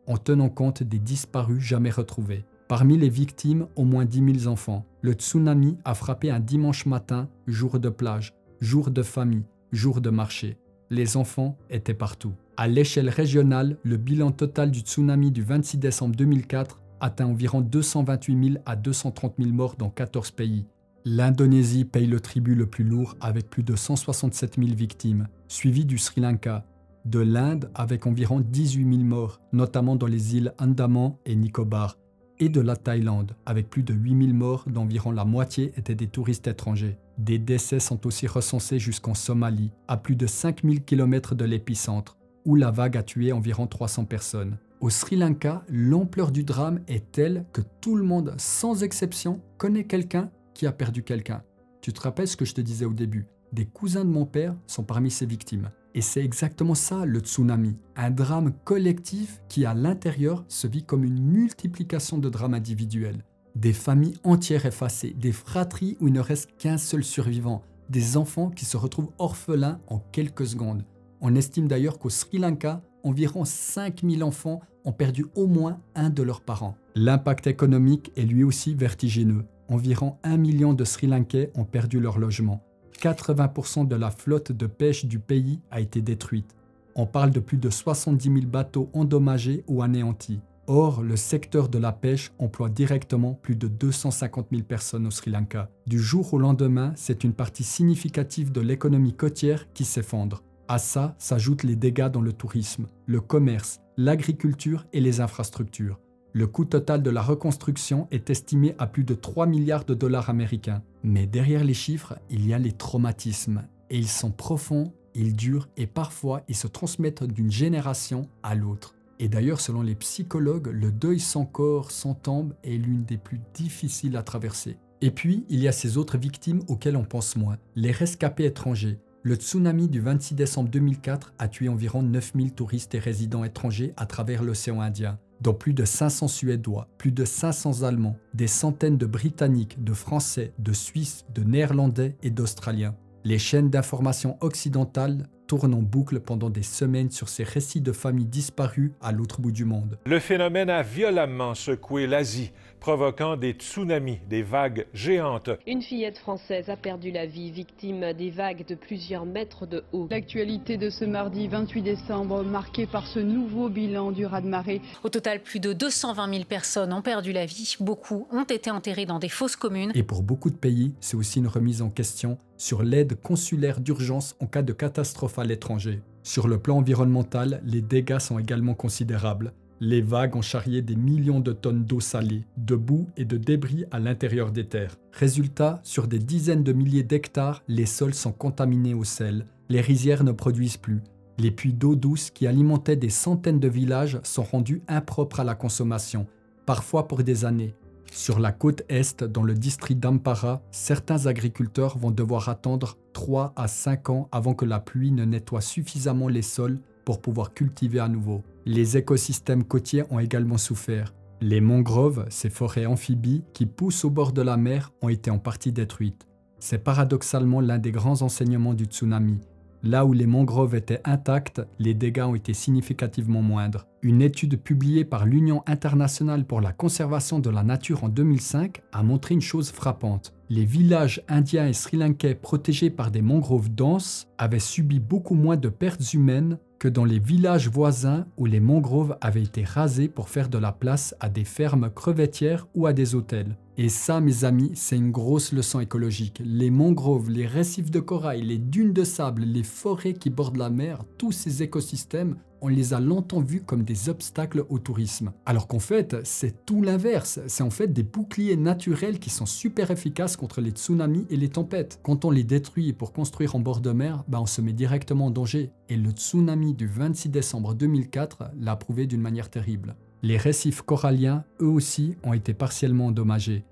en tenant compte des disparus jamais retrouvés. Parmi les victimes, au moins 10 000 enfants. Le tsunami a frappé un dimanche matin, jour de plage, jour de famille, jour de marché. Les enfants étaient partout. À l'échelle régionale, le bilan total du tsunami du 26 décembre 2004 atteint environ 228 000 à 230 000 morts dans 14 pays. L'Indonésie paye le tribut le plus lourd avec plus de 167 000 victimes, suivi du Sri Lanka, de l'Inde avec environ 18 000 morts, notamment dans les îles Andaman et Nicobar, et de la Thaïlande, avec plus de 8 000 morts dont environ la moitié étaient des touristes étrangers. Des décès sont aussi recensés jusqu'en Somalie, à plus de 5 000 km de l'épicentre, où la vague a tué environ 300 personnes. Au Sri Lanka, l'ampleur du drame est telle que tout le monde, sans exception, connaît quelqu'un qui a perdu quelqu'un. Tu te rappelles ce que je te disais au début? Des cousins de mon père sont parmi ces victimes. Et c'est exactement ça le tsunami, un drame collectif qui à l'intérieur se vit comme une multiplication de drames individuels. Des familles entières effacées, des fratries où il ne reste qu'un seul survivant, des enfants qui se retrouvent orphelins en quelques secondes. On estime d'ailleurs qu'au Sri Lanka, environ 5000 enfants ont perdu au moins un de leurs parents. L'impact économique est lui aussi vertigineux. Environ 1 million de Sri Lankais ont perdu leur logement. 80% de la flotte de pêche du pays a été détruite. On parle de plus de 70 000 bateaux endommagés ou anéantis. Or, le secteur de la pêche emploie directement plus de 250 000 personnes au Sri Lanka. Du jour au lendemain, c'est une partie significative de l'économie côtière qui s'effondre. À ça s'ajoutent les dégâts dans le tourisme, le commerce, l'agriculture et les infrastructures. Le coût total de la reconstruction est estimé à plus de 3 milliards de dollars américains. Mais derrière les chiffres, il y a les traumatismes. Et ils sont profonds, ils durent et parfois ils se transmettent d'une génération à l'autre. Et d'ailleurs, selon les psychologues, le deuil sans corps, sans tombe est l'une des plus difficiles à traverser. Et puis, il y a ces autres victimes auxquelles on pense moins, les rescapés étrangers. Le tsunami du 26 décembre 2004 a tué environ 9000 touristes et résidents étrangers à travers l'océan Indien, dont plus de 500 Suédois, plus de 500 Allemands, des centaines de Britanniques, de Français, de Suisses, de Néerlandais et d'Australiens. Les chaînes d'information occidentales tournent en boucle pendant des semaines sur ces récits de familles disparues à l'autre bout du monde. Le phénomène a violemment secoué l'Asie, provoquant des tsunamis, des vagues géantes. Une fillette française a perdu la vie, victime des vagues de plusieurs mètres de haut. L'actualité de ce mardi 28 décembre, marquée par ce nouveau bilan du raz-de-marée. Au total, plus de 220 000 personnes ont perdu la vie. Beaucoup ont été enterrées dans des fosses communes. Et pour beaucoup de pays, c'est aussi une remise en question sur l'aide consulaire d'urgence en cas de catastrophe à l'étranger. Sur le plan environnemental, les dégâts sont également considérables. Les vagues ont charrié des millions de tonnes d'eau salée, de boue et de débris à l'intérieur des terres. Résultat, sur des dizaines de milliers d'hectares, les sols sont contaminés au sel, les rizières ne produisent plus. Les puits d'eau douce qui alimentaient des centaines de villages sont rendus impropres à la consommation, parfois pour des années. Sur la côte est, dans le district d'Ampara, certains agriculteurs vont devoir attendre 3 à 5 ans avant que la pluie ne nettoie suffisamment les sols pour pouvoir cultiver à nouveau. Les écosystèmes côtiers ont également souffert. Les mangroves, ces forêts amphibies qui poussent au bord de la mer, ont été en partie détruites. C'est paradoxalement l'un des grands enseignements du tsunami. Là où les mangroves étaient intactes, les dégâts ont été significativement moindres. Une étude publiée par l'Union internationale pour la conservation de la nature en 2005 a montré une chose frappante. Les villages indiens et sri-lankais protégés par des mangroves denses avaient subi beaucoup moins de pertes humaines que dans les villages voisins où les mangroves avaient été rasées pour faire de la place à des fermes crevettières ou à des hôtels. Et ça, mes amis, c'est une grosse leçon écologique. Les mangroves, les récifs de corail, les dunes de sable, les forêts qui bordent la mer, tous ces écosystèmes, on les a longtemps vus comme des obstacles au tourisme. Alors qu'en fait, c'est tout l'inverse. C'est en fait des boucliers naturels qui sont super efficaces contre les tsunamis et les tempêtes. Quand on les détruit pour construire en bord de mer, on se met directement en danger. Et le tsunami du 26 décembre 2004 l'a prouvé d'une manière terrible. Les récifs coralliens, eux aussi, ont été partiellement endommagés.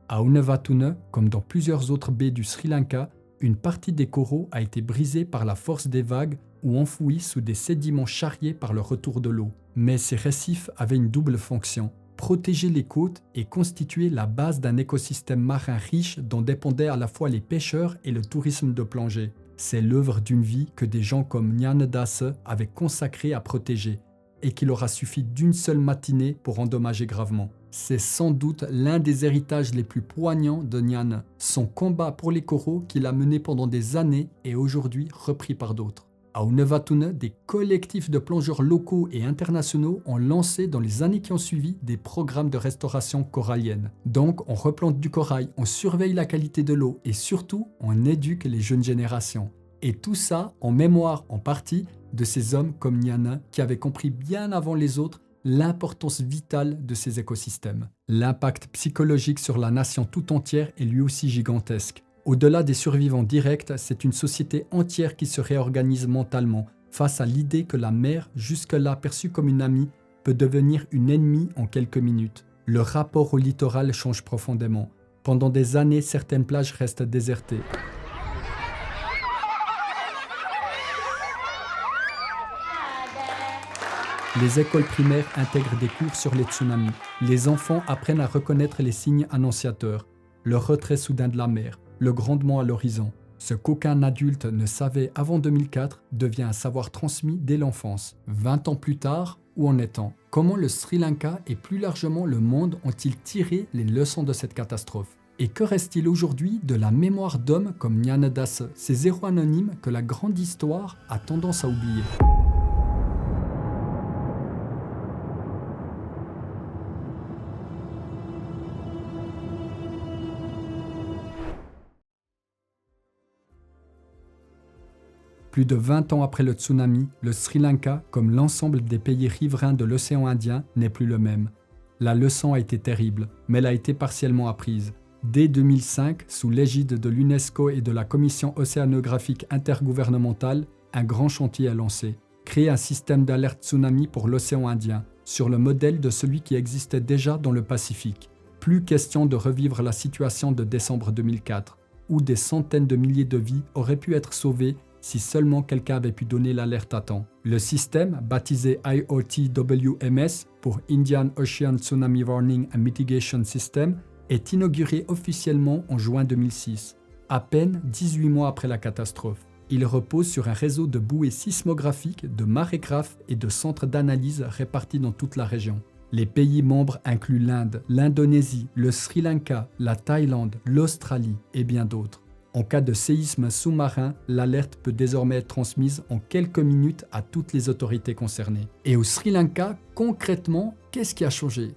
À Unavatuna, comme dans plusieurs autres baies du Sri Lanka, une partie des coraux a été brisée par la force des vagues ou enfouie sous des sédiments charriés par le retour de l'eau. Mais ces récifs avaient une double fonction: protéger les côtes et constituer la base d'un écosystème marin riche dont dépendaient à la fois les pêcheurs et le tourisme de plongée. C'est l'œuvre d'une vie que des gens comme Nyana Dasse avaient consacrée à protéger, et qu'il aura suffi d'une seule matinée pour endommager gravement. C'est sans doute l'un des héritages les plus poignants de Nyana. Son combat pour les coraux qu'il a mené pendant des années est aujourd'hui repris par d'autres. À Unavatuna, des collectifs de plongeurs locaux et internationaux ont lancé dans les années qui ont suivi des programmes de restauration corallienne. Donc on replante du corail, on surveille la qualité de l'eau et surtout on éduque les jeunes générations. Et tout ça en mémoire en partie de ces hommes comme Nyana qui avaient compris bien avant les autres l'importance vitale de ces écosystèmes. L'impact psychologique sur la nation tout entière est lui aussi gigantesque. Au-delà des survivants directs, c'est une société entière qui se réorganise mentalement face à l'idée que la mer, jusque-là perçue comme une amie, peut devenir une ennemie en quelques minutes. Le rapport au littoral change profondément. Pendant des années, certaines plages restent désertées. Les écoles primaires intègrent des cours sur les tsunamis. Les enfants apprennent à reconnaître les signes annonciateurs, le retrait soudain de la mer, le grondement à l'horizon. Ce qu'aucun adulte ne savait avant 2004 devient un savoir transmis dès l'enfance. 20 ans plus tard, où en est-on? Comment le Sri Lanka et plus largement le monde ont-ils tiré les leçons de cette catastrophe? Et que reste-t-il aujourd'hui de la mémoire d'hommes comme Nyana Dasse, ces héros anonymes que la grande histoire a tendance à oublier? Plus de 20 ans après le tsunami, le Sri Lanka, comme l'ensemble des pays riverains de l'océan Indien, n'est plus le même. La leçon a été terrible, mais elle a été partiellement apprise. Dès 2005, sous l'égide de l'UNESCO et de la Commission océanographique intergouvernementale, un grand chantier est lancé. Créer un système d'alerte tsunami pour l'océan Indien, sur le modèle de celui qui existait déjà dans le Pacifique. Plus question de revivre la situation de décembre 2004, où des centaines de milliers de vies auraient pu être sauvées si seulement quelqu'un avait pu donner l'alerte à temps. Le système, baptisé IOTWMS pour Indian Ocean Tsunami Warning and Mitigation System, est inauguré officiellement en juin 2006, à peine 18 mois après la catastrophe. Il repose sur un réseau de bouées sismographiques, de marégraphes et de centres d'analyse répartis dans toute la région. Les pays membres incluent l'Inde, l'Indonésie, le Sri Lanka, la Thaïlande, l'Australie et bien d'autres. En cas de séisme sous-marin, l'alerte peut désormais être transmise en quelques minutes à toutes les autorités concernées. Et au Sri Lanka, concrètement, qu'est-ce qui a changé ?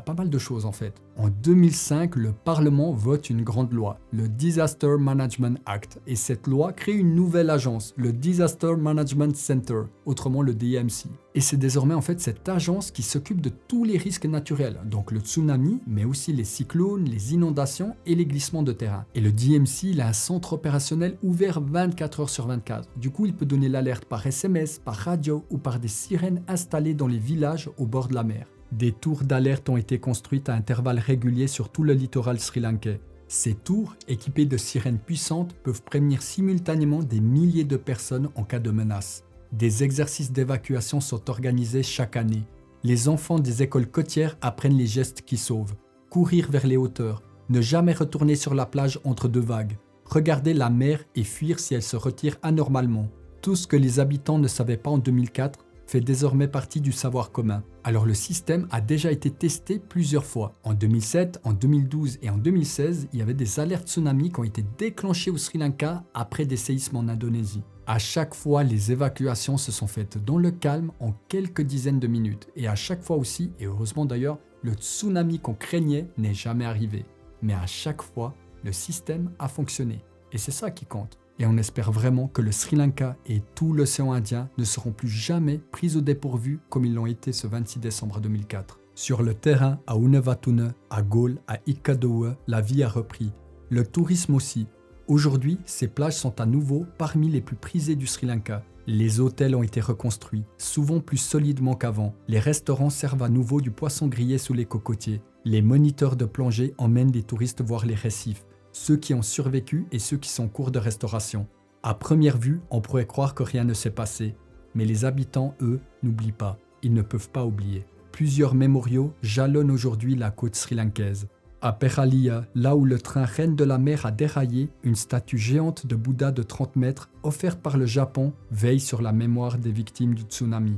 Pas mal de choses en fait. En 2005, le Parlement vote une grande loi, le Disaster Management Act, et cette loi crée une nouvelle agence, le Disaster Management Center, autrement le DMC. Et c'est désormais en fait cette agence qui s'occupe de tous les risques naturels, donc le tsunami, mais aussi les cyclones, les inondations et les glissements de terrain. Et le DMC, il a un centre opérationnel ouvert 24 heures sur 24. Du coup, il peut donner l'alerte par SMS, par radio ou par des sirènes installées dans les villages au bord de la mer. Des tours d'alerte ont été construites à intervalles réguliers sur tout le littoral sri-lankais. Ces tours, équipées de sirènes puissantes, peuvent prévenir simultanément des milliers de personnes en cas de menace. Des exercices d'évacuation sont organisés chaque année. Les enfants des écoles côtières apprennent les gestes qui sauvent. Courir vers les hauteurs, ne jamais retourner sur la plage entre deux vagues, regarder la mer et fuir si elle se retire anormalement. Tout ce que les habitants ne savaient pas en 2004 fait désormais partie du savoir commun. Alors le système a déjà été testé plusieurs fois. En 2007, en 2012 et en 2016, il y avait des alertes tsunami qui ont été déclenchées au Sri Lanka après des séismes en Indonésie. À chaque fois, les évacuations se sont faites dans le calme en quelques dizaines de minutes. Et à chaque fois aussi, et heureusement d'ailleurs, le tsunami qu'on craignait n'est jamais arrivé. Mais à chaque fois, le système a fonctionné. Et c'est ça qui compte. Et on espère vraiment que le Sri Lanka et tout l'océan Indien ne seront plus jamais pris au dépourvu comme ils l'ont été ce 26 décembre 2004. Sur le terrain à Unavatuna, à Galle, à Ikadoua, la vie a repris. Le tourisme aussi. Aujourd'hui, ces plages sont à nouveau parmi les plus prisées du Sri Lanka. Les hôtels ont été reconstruits, souvent plus solidement qu'avant. Les restaurants servent à nouveau du poisson grillé sous les cocotiers. Les moniteurs de plongée emmènent les touristes voir les récifs. Ceux qui ont survécu et ceux qui sont en cours de restauration. À première vue, on pourrait croire que rien ne s'est passé. Mais les habitants, eux, n'oublient pas. Ils ne peuvent pas oublier. Plusieurs mémoriaux jalonnent aujourd'hui la côte sri-lankaise. À Peralia, là où le train Reine de la Mer a déraillé, une statue géante de Bouddha de 30 mètres, offerte par le Japon, veille sur la mémoire des victimes du tsunami.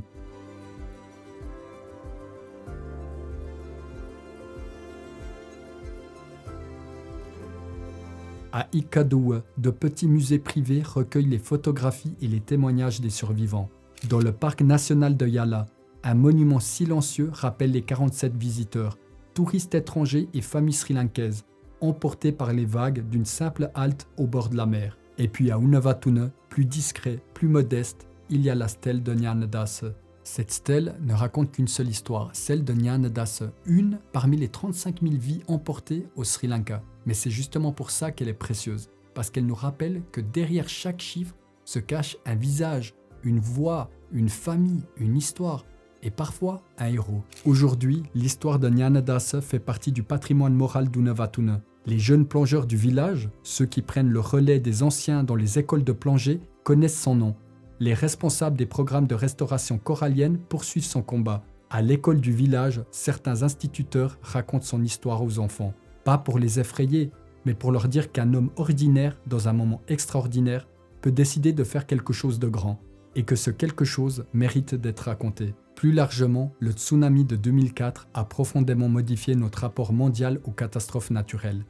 À Ikadoua, de petits musées privés recueillent les photographies et les témoignages des survivants. Dans le parc national de Yala, un monument silencieux rappelle les 47 visiteurs, touristes étrangers et familles sri-lankaises, emportés par les vagues d'une simple halte au bord de la mer. Et puis à Unavatuna, plus discret, plus modeste, il y a la stèle de Nyanadase. Cette stèle ne raconte qu'une seule histoire, celle de Nyanadase, une parmi les 35 000 vies emportées au Sri Lanka. Mais c'est justement pour ça qu'elle est précieuse, parce qu'elle nous rappelle que derrière chaque chiffre se cache un visage, une voix, une famille, une histoire, et parfois un héros. Aujourd'hui, l'histoire de Nyanadase fait partie du patrimoine moral d'Unavatuna. Les jeunes plongeurs du village, ceux qui prennent le relais des anciens dans les écoles de plongée, connaissent son nom. Les responsables des programmes de restauration corallienne poursuivent son combat. À l'école du village, certains instituteurs racontent son histoire aux enfants. Pas pour les effrayer, mais pour leur dire qu'un homme ordinaire, dans un moment extraordinaire, peut décider de faire quelque chose de grand, et que ce quelque chose mérite d'être raconté. Plus largement, le tsunami de 2004 a profondément modifié notre rapport mondial aux catastrophes naturelles.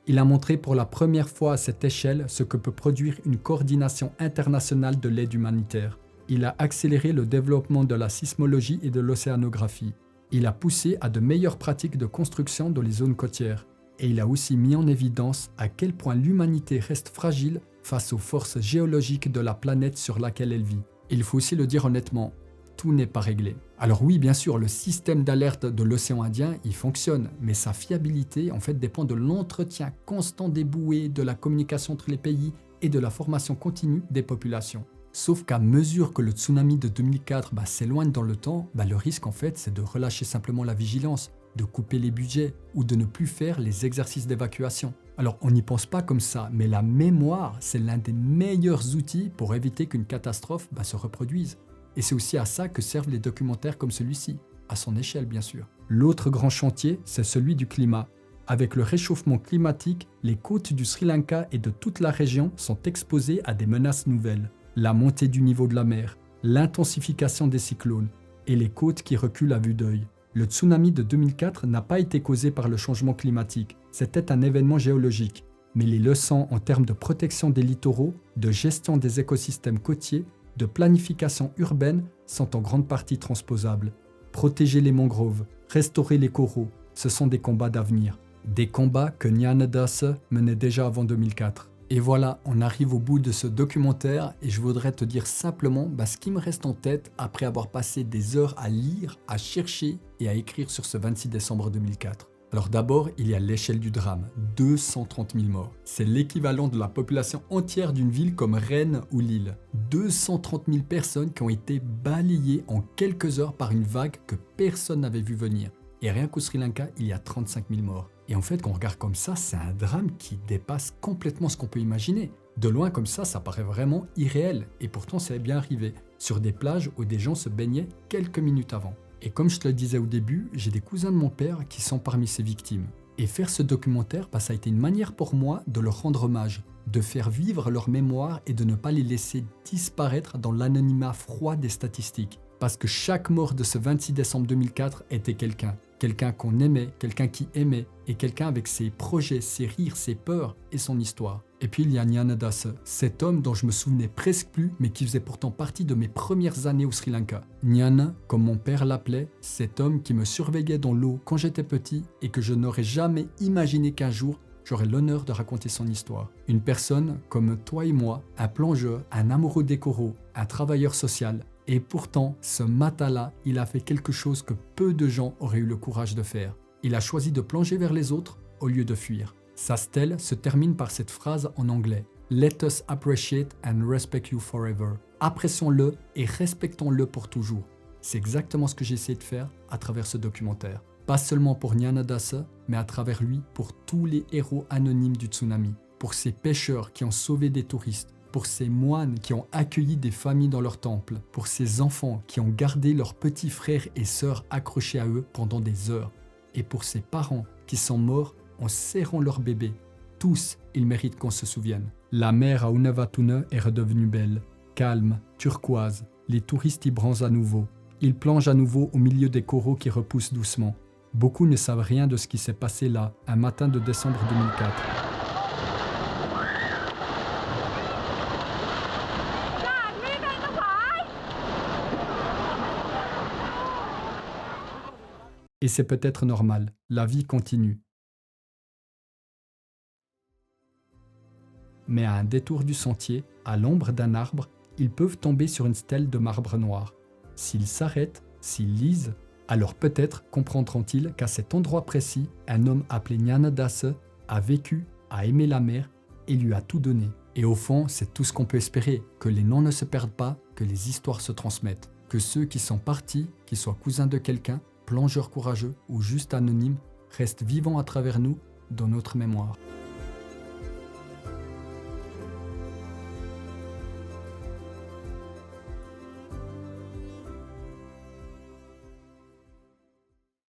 Il a montré pour la première fois à cette échelle ce que peut produire une coordination internationale de l'aide humanitaire. Il a accéléré le développement de la sismologie et de l'océanographie. Il a poussé à de meilleures pratiques de construction dans les zones côtières. Et il a aussi mis en évidence à quel point l'humanité reste fragile face aux forces géologiques de la planète sur laquelle elle vit. Et il faut aussi le dire honnêtement, tout n'est pas réglé. Alors oui, bien sûr, le système d'alerte de l'océan Indien, il fonctionne, mais sa fiabilité, en fait, dépend de l'entretien constant des bouées, de la communication entre les pays et de la formation continue des populations. Sauf qu'à mesure que le tsunami de 2004 s'éloigne dans le temps, le risque en fait c'est de relâcher simplement la vigilance, de couper les budgets ou de ne plus faire les exercices d'évacuation. Alors on n'y pense pas comme ça, mais la mémoire c'est l'un des meilleurs outils pour éviter qu'une catastrophe se reproduise. Et c'est aussi à ça que servent les documentaires comme celui-ci, à son échelle bien sûr. L'autre grand chantier c'est celui du climat. Avec le réchauffement climatique, les côtes du Sri Lanka et de toute la région sont exposées à des menaces nouvelles. La montée du niveau de la mer, l'intensification des cyclones et les côtes qui reculent à vue d'œil. Le tsunami de 2004 n'a pas été causé par le changement climatique, c'était un événement géologique. Mais les leçons en termes de protection des littoraux, de gestion des écosystèmes côtiers, de planification urbaine sont en grande partie transposables. Protéger les mangroves, restaurer les coraux, ce sont des combats d'avenir. Des combats que Nyana Das menait déjà avant 2004. Et voilà, on arrive au bout de ce documentaire et je voudrais te dire simplement ce qui me reste en tête après avoir passé des heures à lire, à chercher et à écrire sur ce 26 décembre 2004. Alors d'abord, il y a l'échelle du drame, 230 000 morts. C'est l'équivalent de la population entière d'une ville comme Rennes ou Lille. 230 000 personnes qui ont été balayées en quelques heures par une vague que personne n'avait vu venir. Et rien qu'au Sri Lanka, il y a 35 000 morts. Et en fait, quand on regarde comme ça, c'est un drame qui dépasse complètement ce qu'on peut imaginer. De loin comme ça paraît vraiment irréel. Et pourtant, c'est bien arrivé. Sur des plages où des gens se baignaient quelques minutes avant. Et comme je te le disais au début, j'ai des cousins de mon père qui sont parmi ces victimes. Et faire ce documentaire, ça a été une manière pour moi de leur rendre hommage, de faire vivre leur mémoire et de ne pas les laisser disparaître dans l'anonymat froid des statistiques. Parce que chaque mort de ce 26 décembre 2004 était quelqu'un. Quelqu'un qu'on aimait, quelqu'un qui aimait, et quelqu'un avec ses projets, ses rires, ses peurs et son histoire. Et puis il y a Nyana Das, cet homme dont je me souvenais presque plus, mais qui faisait pourtant partie de mes premières années au Sri Lanka. Nyana, comme mon père l'appelait, cet homme qui me surveillait dans l'eau quand j'étais petit et que je n'aurais jamais imaginé qu'un jour j'aurais l'honneur de raconter son histoire. Une personne comme toi et moi, un plongeur, un amoureux des coraux, un travailleur social. Et pourtant, ce matin-là, il a fait quelque chose que peu de gens auraient eu le courage de faire. Il a choisi de plonger vers les autres au lieu de fuir. Sa stèle se termine par cette phrase en anglais. « Let us appreciate and respect you forever ». Apprécions-le et respectons-le pour toujours. C'est exactement ce que j'ai essayé de faire à travers ce documentaire. Pas seulement pour Nyana Das, mais à travers lui pour tous les héros anonymes du tsunami. Pour ces pêcheurs qui ont sauvé des touristes. Pour ces moines qui ont accueilli des familles dans leur temple, pour ces enfants qui ont gardé leurs petits frères et sœurs accrochés à eux pendant des heures, et pour ces parents qui sont morts en serrant leur bébé. Tous, ils méritent qu'on se souvienne. La mer à Unavatuna est redevenue belle, calme, turquoise. Les touristes y bronzent à nouveau. Ils plongent à nouveau au milieu des coraux qui repoussent doucement. Beaucoup ne savent rien de ce qui s'est passé là, un matin de décembre 2004. Et c'est peut-être normal, la vie continue. Mais à un détour du sentier, à l'ombre d'un arbre, ils peuvent tomber sur une stèle de marbre noir. S'ils s'arrêtent, s'ils lisent, alors peut-être comprendront-ils qu'à cet endroit précis, un homme appelé Nyana Das a vécu, a aimé la mer et lui a tout donné. Et au fond, c'est tout ce qu'on peut espérer, que les noms ne se perdent pas, que les histoires se transmettent, que ceux qui sont partis, qu'ils soient cousins de quelqu'un, plongeurs courageux ou juste anonymes, restent vivants à travers nous, dans notre mémoire.